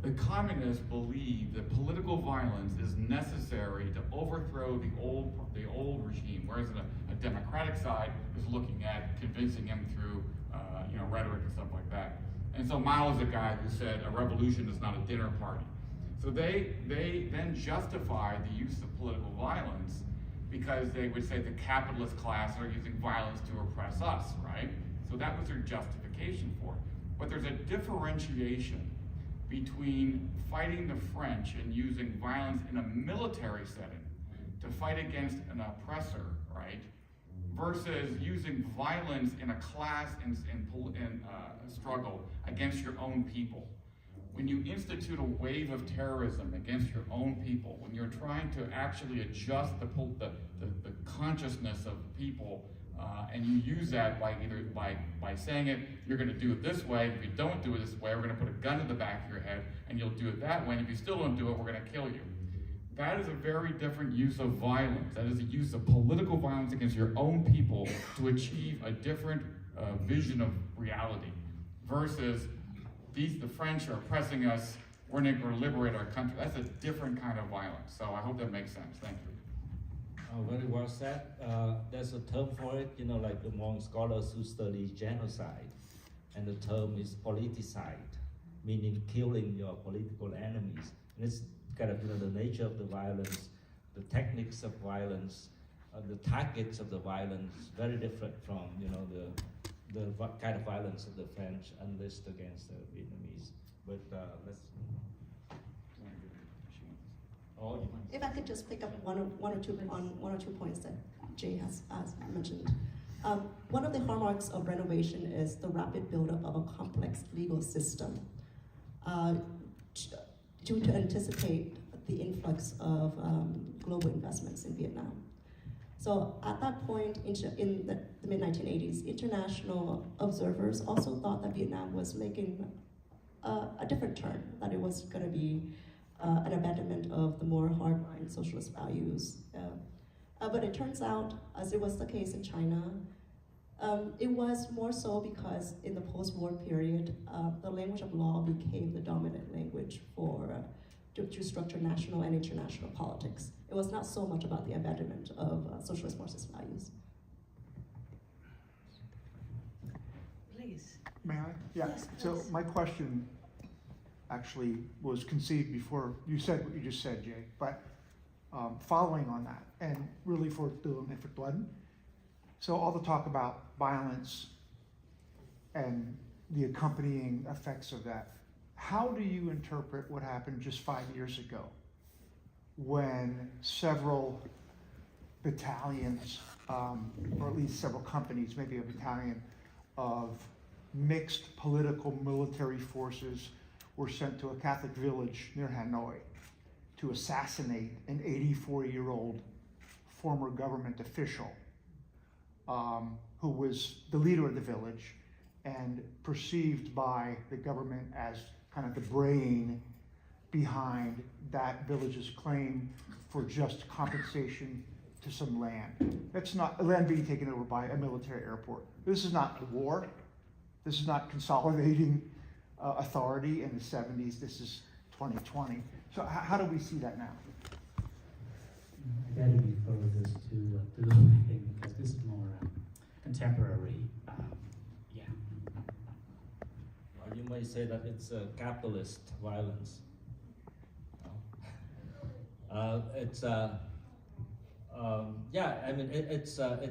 Speaker 4: The communists believe that political violence is necessary to overthrow the old regime, whereas a democratic side is looking at convincing him through rhetoric and stuff like that. And so Mao is a guy who said a revolution is not a dinner party. So they then justify the use of political violence because they would say the capitalist class are using violence to oppress us, right? So that was their justification for it. But there's a differentiation between fighting the French and using violence in a military setting to fight against an oppressor, right? Versus using violence in a class and struggle against your own people. When you institute a wave of terrorism against your own people, when you're trying to actually adjust the consciousness of people, and you use that by saying it, you're going to do it this way. If you don't do it this way, we're going to put a gun to the back of your head, and you'll do it that way. And if you still don't do it, we're going to kill you. That is a very different use of violence. That is a use of political violence against your own people to achieve a different vision of reality. Versus the French are oppressing us. We're going to liberate our country. That's a different kind of violence. So I hope that makes sense. Thank you.
Speaker 3: Very well said. There's a term for it, like among scholars who study genocide, and the term is politicide, meaning killing your political enemies. And it's kind of the nature of the violence, the techniques of violence, the targets of the violence very different from kind of violence of the French unleashed against the Vietnamese. But let's. Oh, you want-
Speaker 6: If I could just pick up one or two points that Jay has mentioned. One of the hallmarks of renovation is the rapid buildup of a complex legal system to anticipate the influx of global investments in Vietnam. So at that point in the mid-1980s, international observers also thought that Vietnam was making a different turn, that it was going to be an abandonment of the more hardline socialist values. But it turns out, as it was the case in China, it was more so because in the post-war period, the language of law became the dominant language to structure national and international politics. It was not so much about the abandonment of socialist Marxist values.
Speaker 1: Please.
Speaker 9: May I? Yeah,
Speaker 1: Yes,
Speaker 9: so
Speaker 1: please.
Speaker 9: my question actually was conceived before you said what you just said, Jay, but following on that, and really for Tương and for Tuấn, so all the talk about violence and the accompanying effects of that, how do you interpret what happened just 5 years ago when several battalions, or at least several companies, maybe a battalion of mixed political military forces were sent to a Catholic village near Hanoi to assassinate an 84-year-old former government official who was the leader of the village and perceived by the government as kind of the brain behind that village's claim for just compensation to some land. That's not land being taken over by a military airport. This is not a war. This is not consolidating authority in the 70s. This is 2020. So how do we see that now?
Speaker 5: I gotta refer this to the thing because this is more contemporary. Yeah.
Speaker 3: Or you may say that it's a capitalist violence. It's yeah. I mean, it's the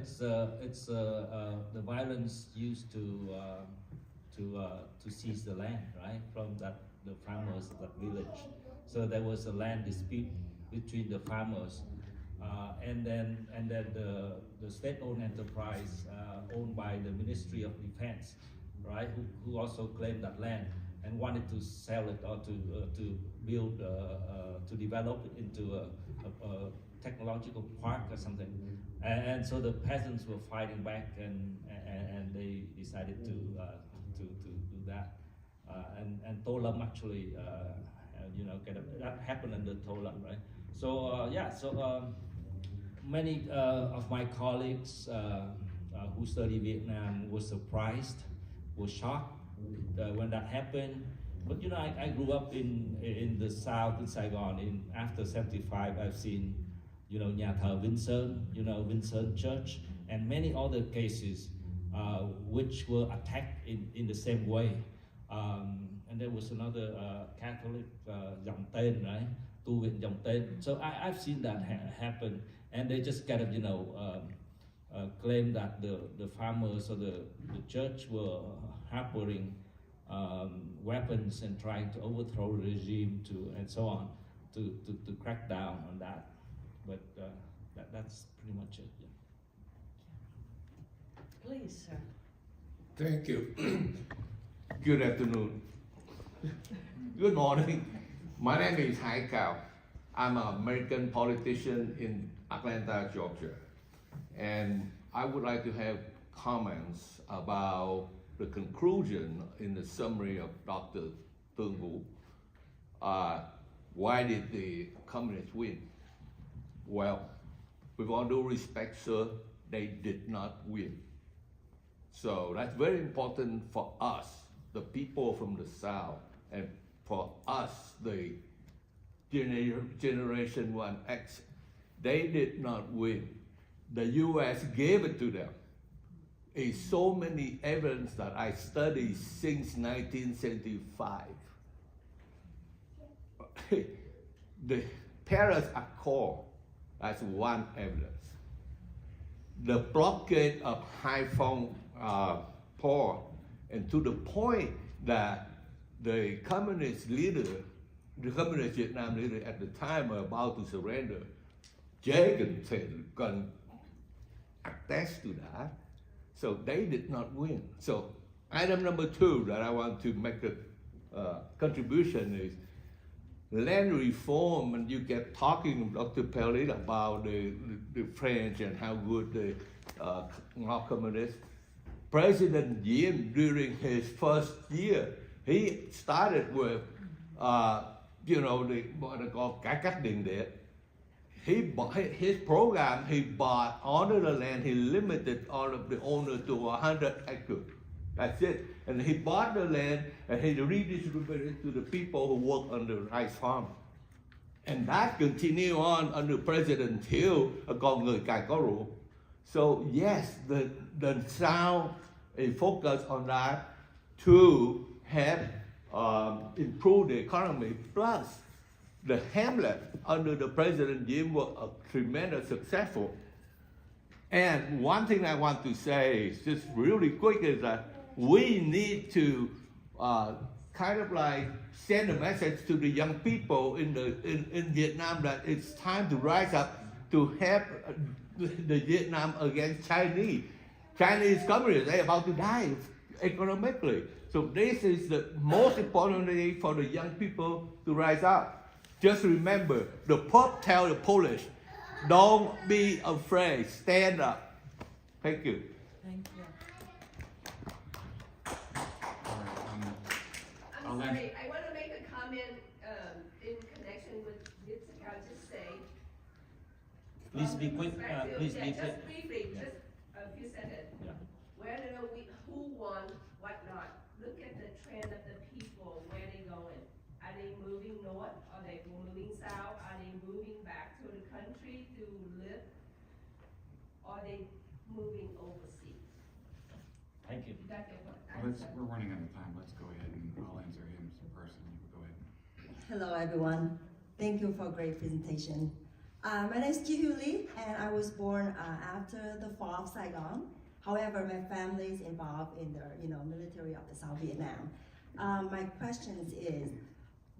Speaker 3: violence used to seize the land, right, from the farmers of that village. So there was a land dispute between the farmers, and then the state-owned enterprise owned by the Ministry of Defense, right, who also claimed that land and wanted to sell it or to build to develop it into a technological park or something, and so the peasants were fighting back, and they decided to do that, and To Lam actually, kind of that happened under To Lam, right? So yeah, so many of my colleagues who study Vietnam were surprised, were shocked when that happened. But I grew up in the South, in Saigon. After 75, I've seen Nhà thờ Vinh Sơn, Vinh Sơn Church, and many other cases which were attacked in the same way. And there was another Catholic Dòng Tên, right? Tu Viện Dòng Tên. So I've seen that happen, and they just kind of claim that the farmers or the church were harboring weapons and trying to overthrow the regime and so on to crack down on that. But that's pretty much it. Yeah.
Speaker 1: Please, sir.
Speaker 10: Thank you. Good afternoon. Good morning. My name is Hai Cao. I'm an American politician in Atlanta, Georgia. And I would like to have comments about the conclusion in the summary of Dr. Tương Vũ. Why did the communists win? Well, with all due respect, sir, they did not win. So that's very important for us, the people from the South, and for us, the Generation 1X. They did not win. The US gave it to them. It's so many evidence that I studied since 1975. The Paris Accord, that's one evidence. the blockade of Haiphong port, and to the point that the communist leader, the communist Vietnam leader at the time were about to surrender. Jay can attest to that. So they did not win. So item number 2 that I want to make a contribution is land reform, and you kept talking, Dr. Pellet, about the French and how good they are communist. President Diem, during his first year, he started with, what they call cải cách tiền tệ. He bought his program, he bought all of the land, he limited all of the owners to 100 acres. That's it. And he bought the land and he redistributed it to the people who work on the rice farm. And that continued on under President Thieu, con người cài có rượu. So yes, the South is focused on that to help improve the economy. Plus, the hamlet under the President Diem were tremendous successful. And one thing I want to say, just really quick, is that we need to kind of like send a message to the young people in Vietnam that it's time to rise up to help the Vietnam against Chinese. Chinese communists, they're about to die economically. So this is the most important thing for the young people to rise up. Just remember, the Pope tell the Polish, don't be afraid, stand up. Thank you.
Speaker 1: Thank you.
Speaker 2: All right,
Speaker 11: I'm sorry, I want to make a comment in connection with Jessica just say.
Speaker 3: Please be quick, please be quick.
Speaker 11: Just briefly,
Speaker 3: Yeah.
Speaker 11: just a few sentences.
Speaker 3: Yeah.
Speaker 11: Where to know who won, what not. Look at the trend of the people, where they going. Are they moving north? Are they moving south? Are they moving back to the country to live? Are they moving overseas?
Speaker 3: Thank you.
Speaker 11: That's your point.
Speaker 2: we're running out of time. Let's go ahead and I'll answer him personally. Go ahead.
Speaker 12: Hello everyone. Thank you for a great presentation. My name is Ji Hu Lee, and I was born after the fall of Saigon. However, my family is involved in the military of the South Vietnam. My question is,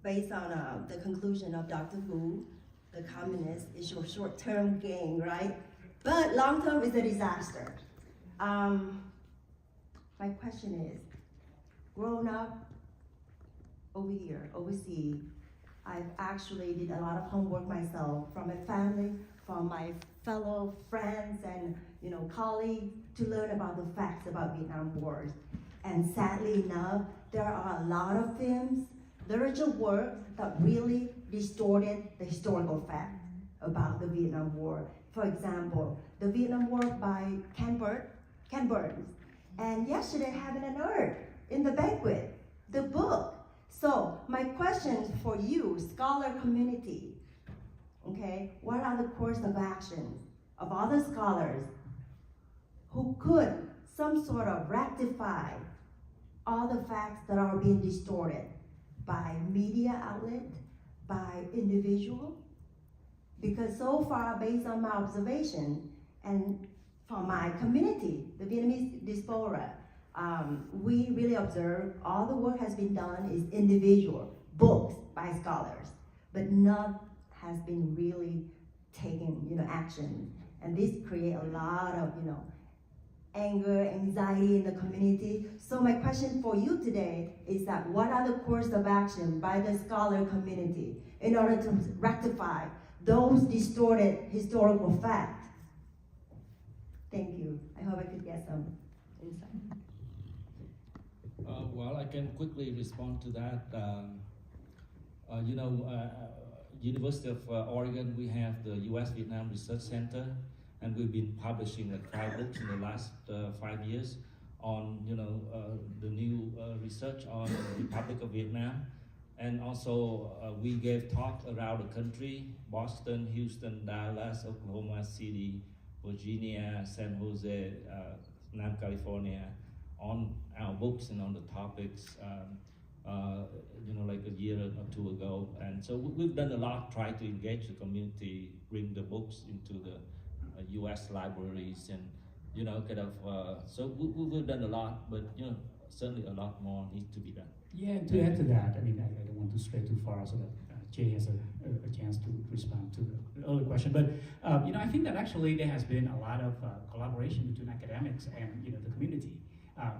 Speaker 12: based on the conclusion of Dr. Hu, the communist is your short-term gain, right? But long-term is a disaster. My question is, growing up over here, overseas, I've actually did a lot of homework myself from my family, from my fellow friends and colleagues to learn about the facts about Vietnam wars. And sadly enough, there are a lot of films, literature work that really distorted the historical fact about the Vietnam War. For example, the Vietnam War by Ken Burns, and Yesterday Heaven and Earth in the banquet, the book. So my question for you, scholar community, okay, what are the course of action of other scholars who could some sort of rectify all the facts that are being distorted by media outlet, by individual? Because so far, based on my observation and from my community, the Vietnamese diaspora, we really observe all the work has been done is individual, books by scholars, but none has been really taken, action. And this create a lot of, anger, anxiety in the community. So my question for you today is that what are the course of action by the scholar community in order to rectify those distorted historical facts? Thank you. I hope I could get some insight.
Speaker 3: Well, I can quickly respond to that. University of Oregon, we have the U.S. Vietnam Research Center, and we've been publishing 5 books in the last 5 years on, the new research on the Republic of Vietnam. And also, we gave talks around the country: Boston, Houston, Dallas, Oklahoma City, Virginia, San Jose, Nam California, on our books and on the topics, like a year or two ago. And so we've done a lot, try to engage the community, bring the books into the U.S. libraries, and so we've done a lot, but certainly a lot more needs to be done.
Speaker 5: Yeah, and to add to that, I mean, I don't want to stray too far so that Jay has a chance to respond to the earlier question. But I think that actually there has been a lot of collaboration between academics and the community.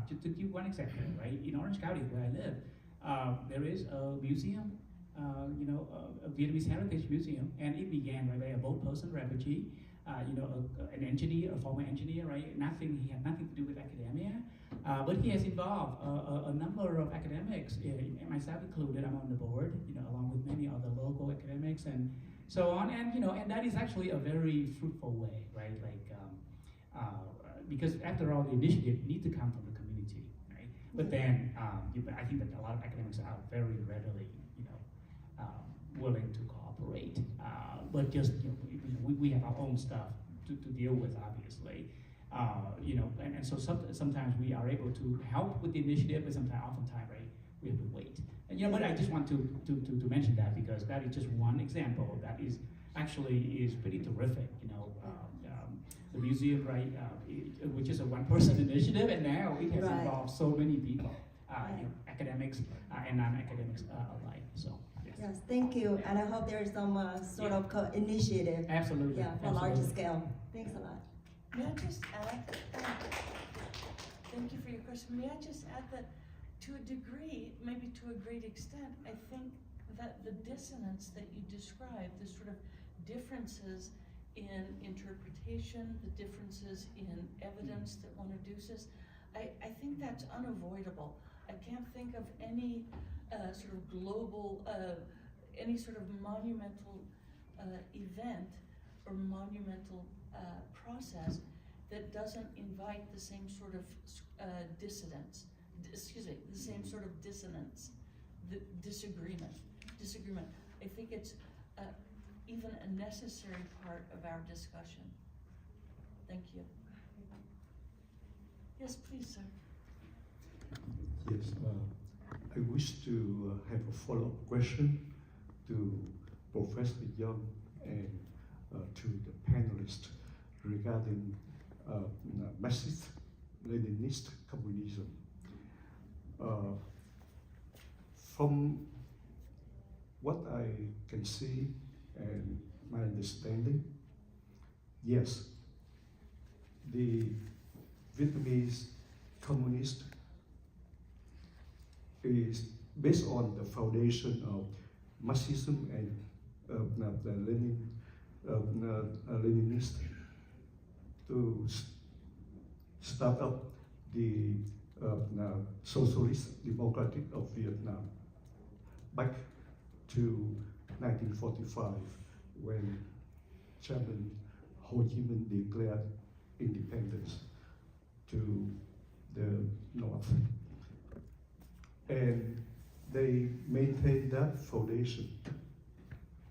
Speaker 5: To give one example, right? In Orange County, where I live, there is a museum, a Vietnamese heritage museum, and it began by a boat person refugee, an engineer, a former engineer, right? He had nothing to do with academia, but he has involved a number of academics, myself included. I'm on the board, along with many other local academics and so on, and that is actually a very fruitful way, right? Because after all, the initiative need to come from the community, right? But then I think that a lot of academics are very readily, willing to cooperate. But just we have our own stuff to deal with, obviously. And so sometimes we are able to help with the initiative, but oftentimes, right, we have to wait. And, but I just want to mention that because that is just one example that is pretty terrific. The museum, right, which is a one-person initiative, and now it has involved so many people, academics and non-academics alike. So.
Speaker 12: Yes, thank you, and I hope there is some sort of initiative.
Speaker 5: Absolutely.
Speaker 12: Yeah, for larger scale. Thanks a lot.
Speaker 1: May I just add, thank you for your question. May I just add that to a degree, maybe to a great extent, I think that the dissonance that you described, the sort of differences in interpretation, the differences in evidence that one adduces, I think that's unavoidable. I can't think of any sort of global, any sort of monumental event or monumental process that doesn't invite the same sort of dissidence, the same sort of dissonance, the disagreement. I think it's even a necessary part of our discussion. Thank you. Yes, please, sir.
Speaker 13: Yes, I wish to have a follow-up question to Professor Young and to the panelists regarding Marxist Leninist communism. From what I can see and my understanding, yes, the Vietnamese communist is based on the foundation of Marxism and the Leninist to start up the Socialist Democratic of Vietnam back to 1945 when Chairman Ho Chi Minh declared independence to the North. And they maintained that foundation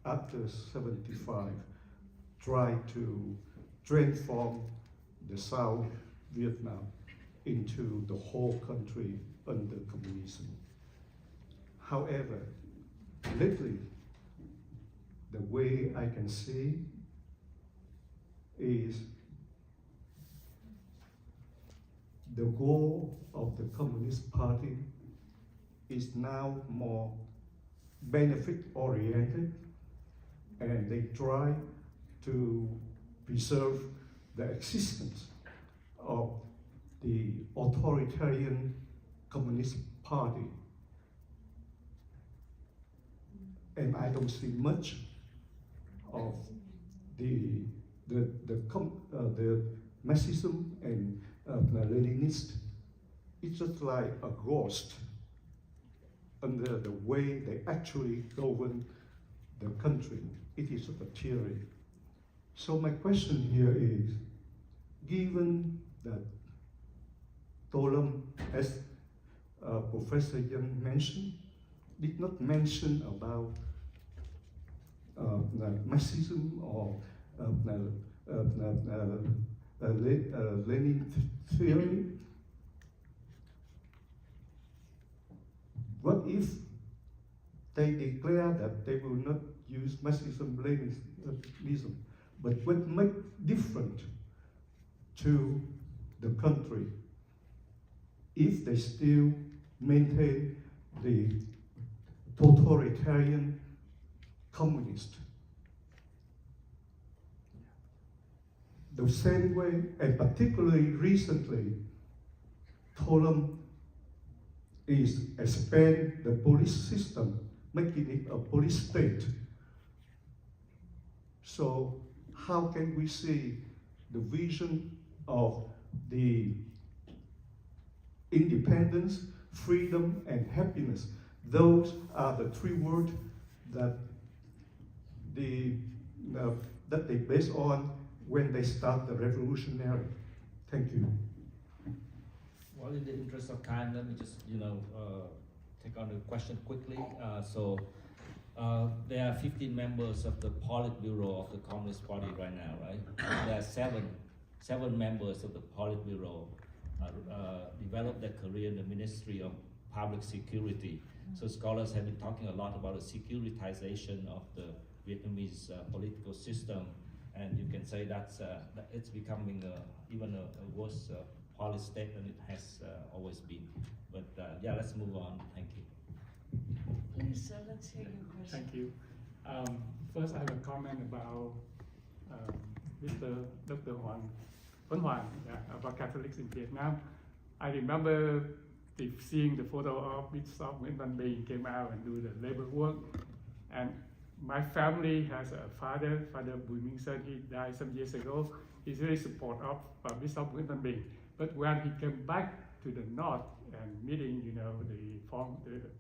Speaker 13: after 75, try to transform the South Vietnam into the whole country under communism. However, lately, the way I can see is the goal of the Communist Party is now more benefit-oriented, and they try to preserve the existence of the authoritarian Communist Party. And I don't see much of the Marxism and the Leninist. It's just like a ghost under the way they actually govern the country. It is just a theory. So my question here is, given that To Lâm, as Professor Young mentioned, did not mention about Marxism or Lenin theory, what if they declare that they will not use Marxism-Leninism, but what makes different to the country if they still maintain the totalitarian communist. The same way, and particularly recently, Tolam is expand the police system, making it a police state. So how can we see the vision of the independence, freedom, and happiness? Those are the three words that they base on when they start the revolutionary. Thank you.
Speaker 3: Well, in the interest of time, let me just, take on the question quickly. There are 15 members of the Politburo of the Communist Party right now, right? There are seven members of the Politburo developed their career in the Ministry of Public Security. So scholars have been talking a lot about the securitization of the Vietnamese political system, and you can say that it's becoming even a worse policy state than it has always been. But yeah, let's move on. Thank you.
Speaker 1: Please, let's hear your question.
Speaker 14: Thank you. First, I have a comment about Mr. Dr. Huan about Catholics in Vietnam. I remember seeing the photo of Bishop Nguyễn Văn Bình came out and do the labor work. And my family has a father, Father Bùi Minh Sơn. He died some years ago. He's really supportive of Bishop Nguyễn Văn Bình. But when he came back to the north and meeting, the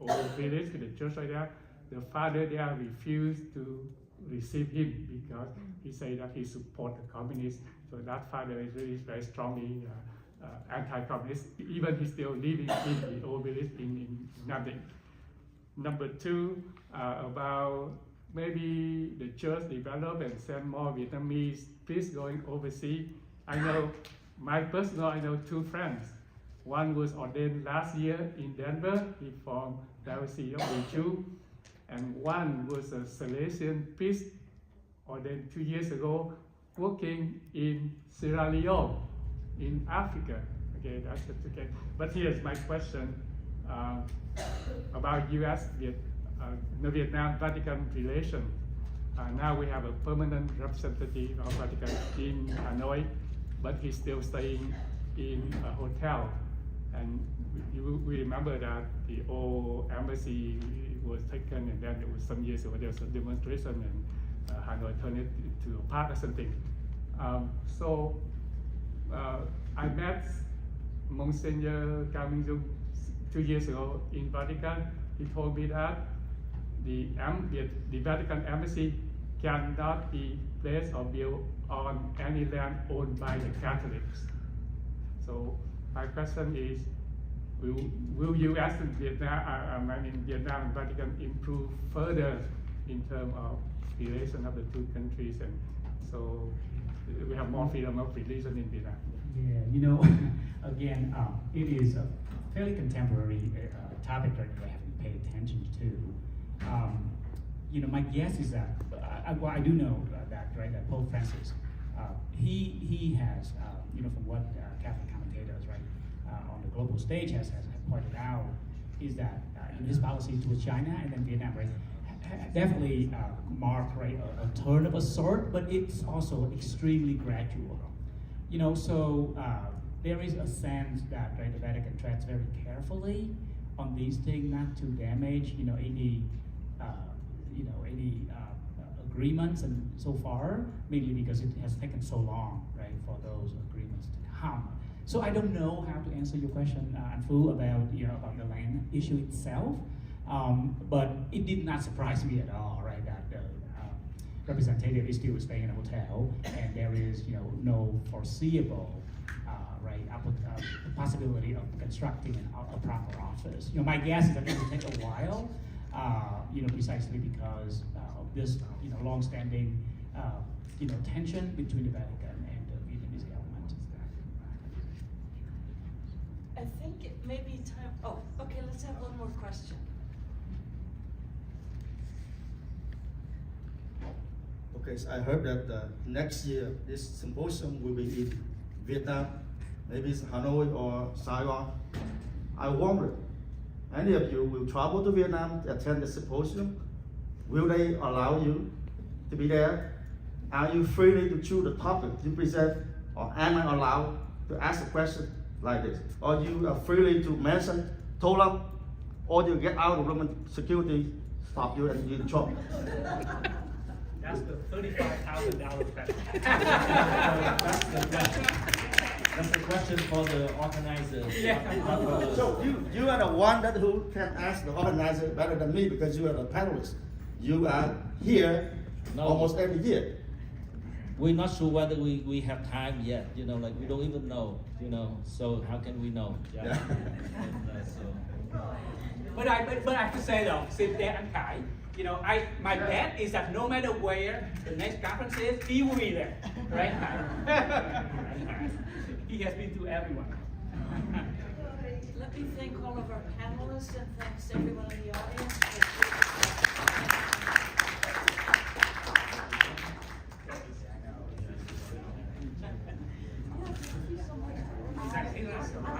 Speaker 14: old village, the church right there, the father there refused to receive him because he said that he support the communists. So that father is really very strongly anti-communist. Even he's still living in the old village in Nam Định. Number two, about maybe the church develop and send more Vietnamese priests going overseas. I know two friends. One was ordained last year in Denver. He formed Diocese of Buổi Chú. And one was a Salesian priest ordained 2 years ago, working in Sierra Leone, in Africa. Okay, that's okay. But here's my question about Vietnam-Vatican relation. Now we have a permanent representative of Vatican in Hanoi, but he's still staying in a hotel. And we remember that the old embassy was taken, and then it was some years ago there was a demonstration, and Hanoi turned it into a park or something. I met Monsignor Cao Minh Dung 2 years ago in Vatican. He told me that the Vatican embassy cannot be placed or built on any land owned by the Catholics. So my question is, will U.S. and Vietnam and Vatican improve further in terms of relation of the two countries, and so we have more freedom of religion in Vietnam?
Speaker 5: Yeah, again, it is a fairly contemporary topic that we have to pay attention to. My guess is that I do know that Pope Francis, he has, from what Catholic commentators, on the global stage has pointed out, is that his policy towards China and then Vietnam, definitely mark a turn of a sort, but it's also extremely gradual. So there is a sense that the Vatican treads very carefully on these things, not to damage any agreements, and so far, mainly because it has taken so long, for those agreements to come. So I don't know how to answer your question, Anfu, about the land issue itself, but it did not surprise me at all, that the representative is still staying in a hotel, and there is no foreseeable possibility of constructing a proper office. My guess is that it will take a while, precisely because of this long-standing tension between the Vatican and the Vietnamese government.
Speaker 1: I think it may be time. Oh, okay, let's have one more question.
Speaker 2: Ok,
Speaker 15: Okay, so I heard that next year this symposium will be in Vietnam, maybe it's Hanoi or Saigon. I wonder, any of you will travel to Vietnam to attend the symposium? Will they allow you to be there? Are you free to choose the topic you present, or am I allowed to ask a question like this? Or you are free to mention Tolam, or you get out of room and security stop you and you in trouble?
Speaker 5: That's the $35,000 question.
Speaker 3: That's the question for the organizers.
Speaker 5: Yeah.
Speaker 15: So you are the one that who can ask the organizer better than me because you are the panelist. You are here almost every year.
Speaker 3: We're not sure whether we have time yet, you know, like we don't even know, you know, so how can we know?
Speaker 15: Yeah.
Speaker 5: But I have to say though, since Dan and Kai, you know, my bet is that no matter where the next conference is, he will be there, right? He has been to everyone.
Speaker 1: Let me thank all of our panelists and thanks to everyone in the audience.
Speaker 5: Thank you so much.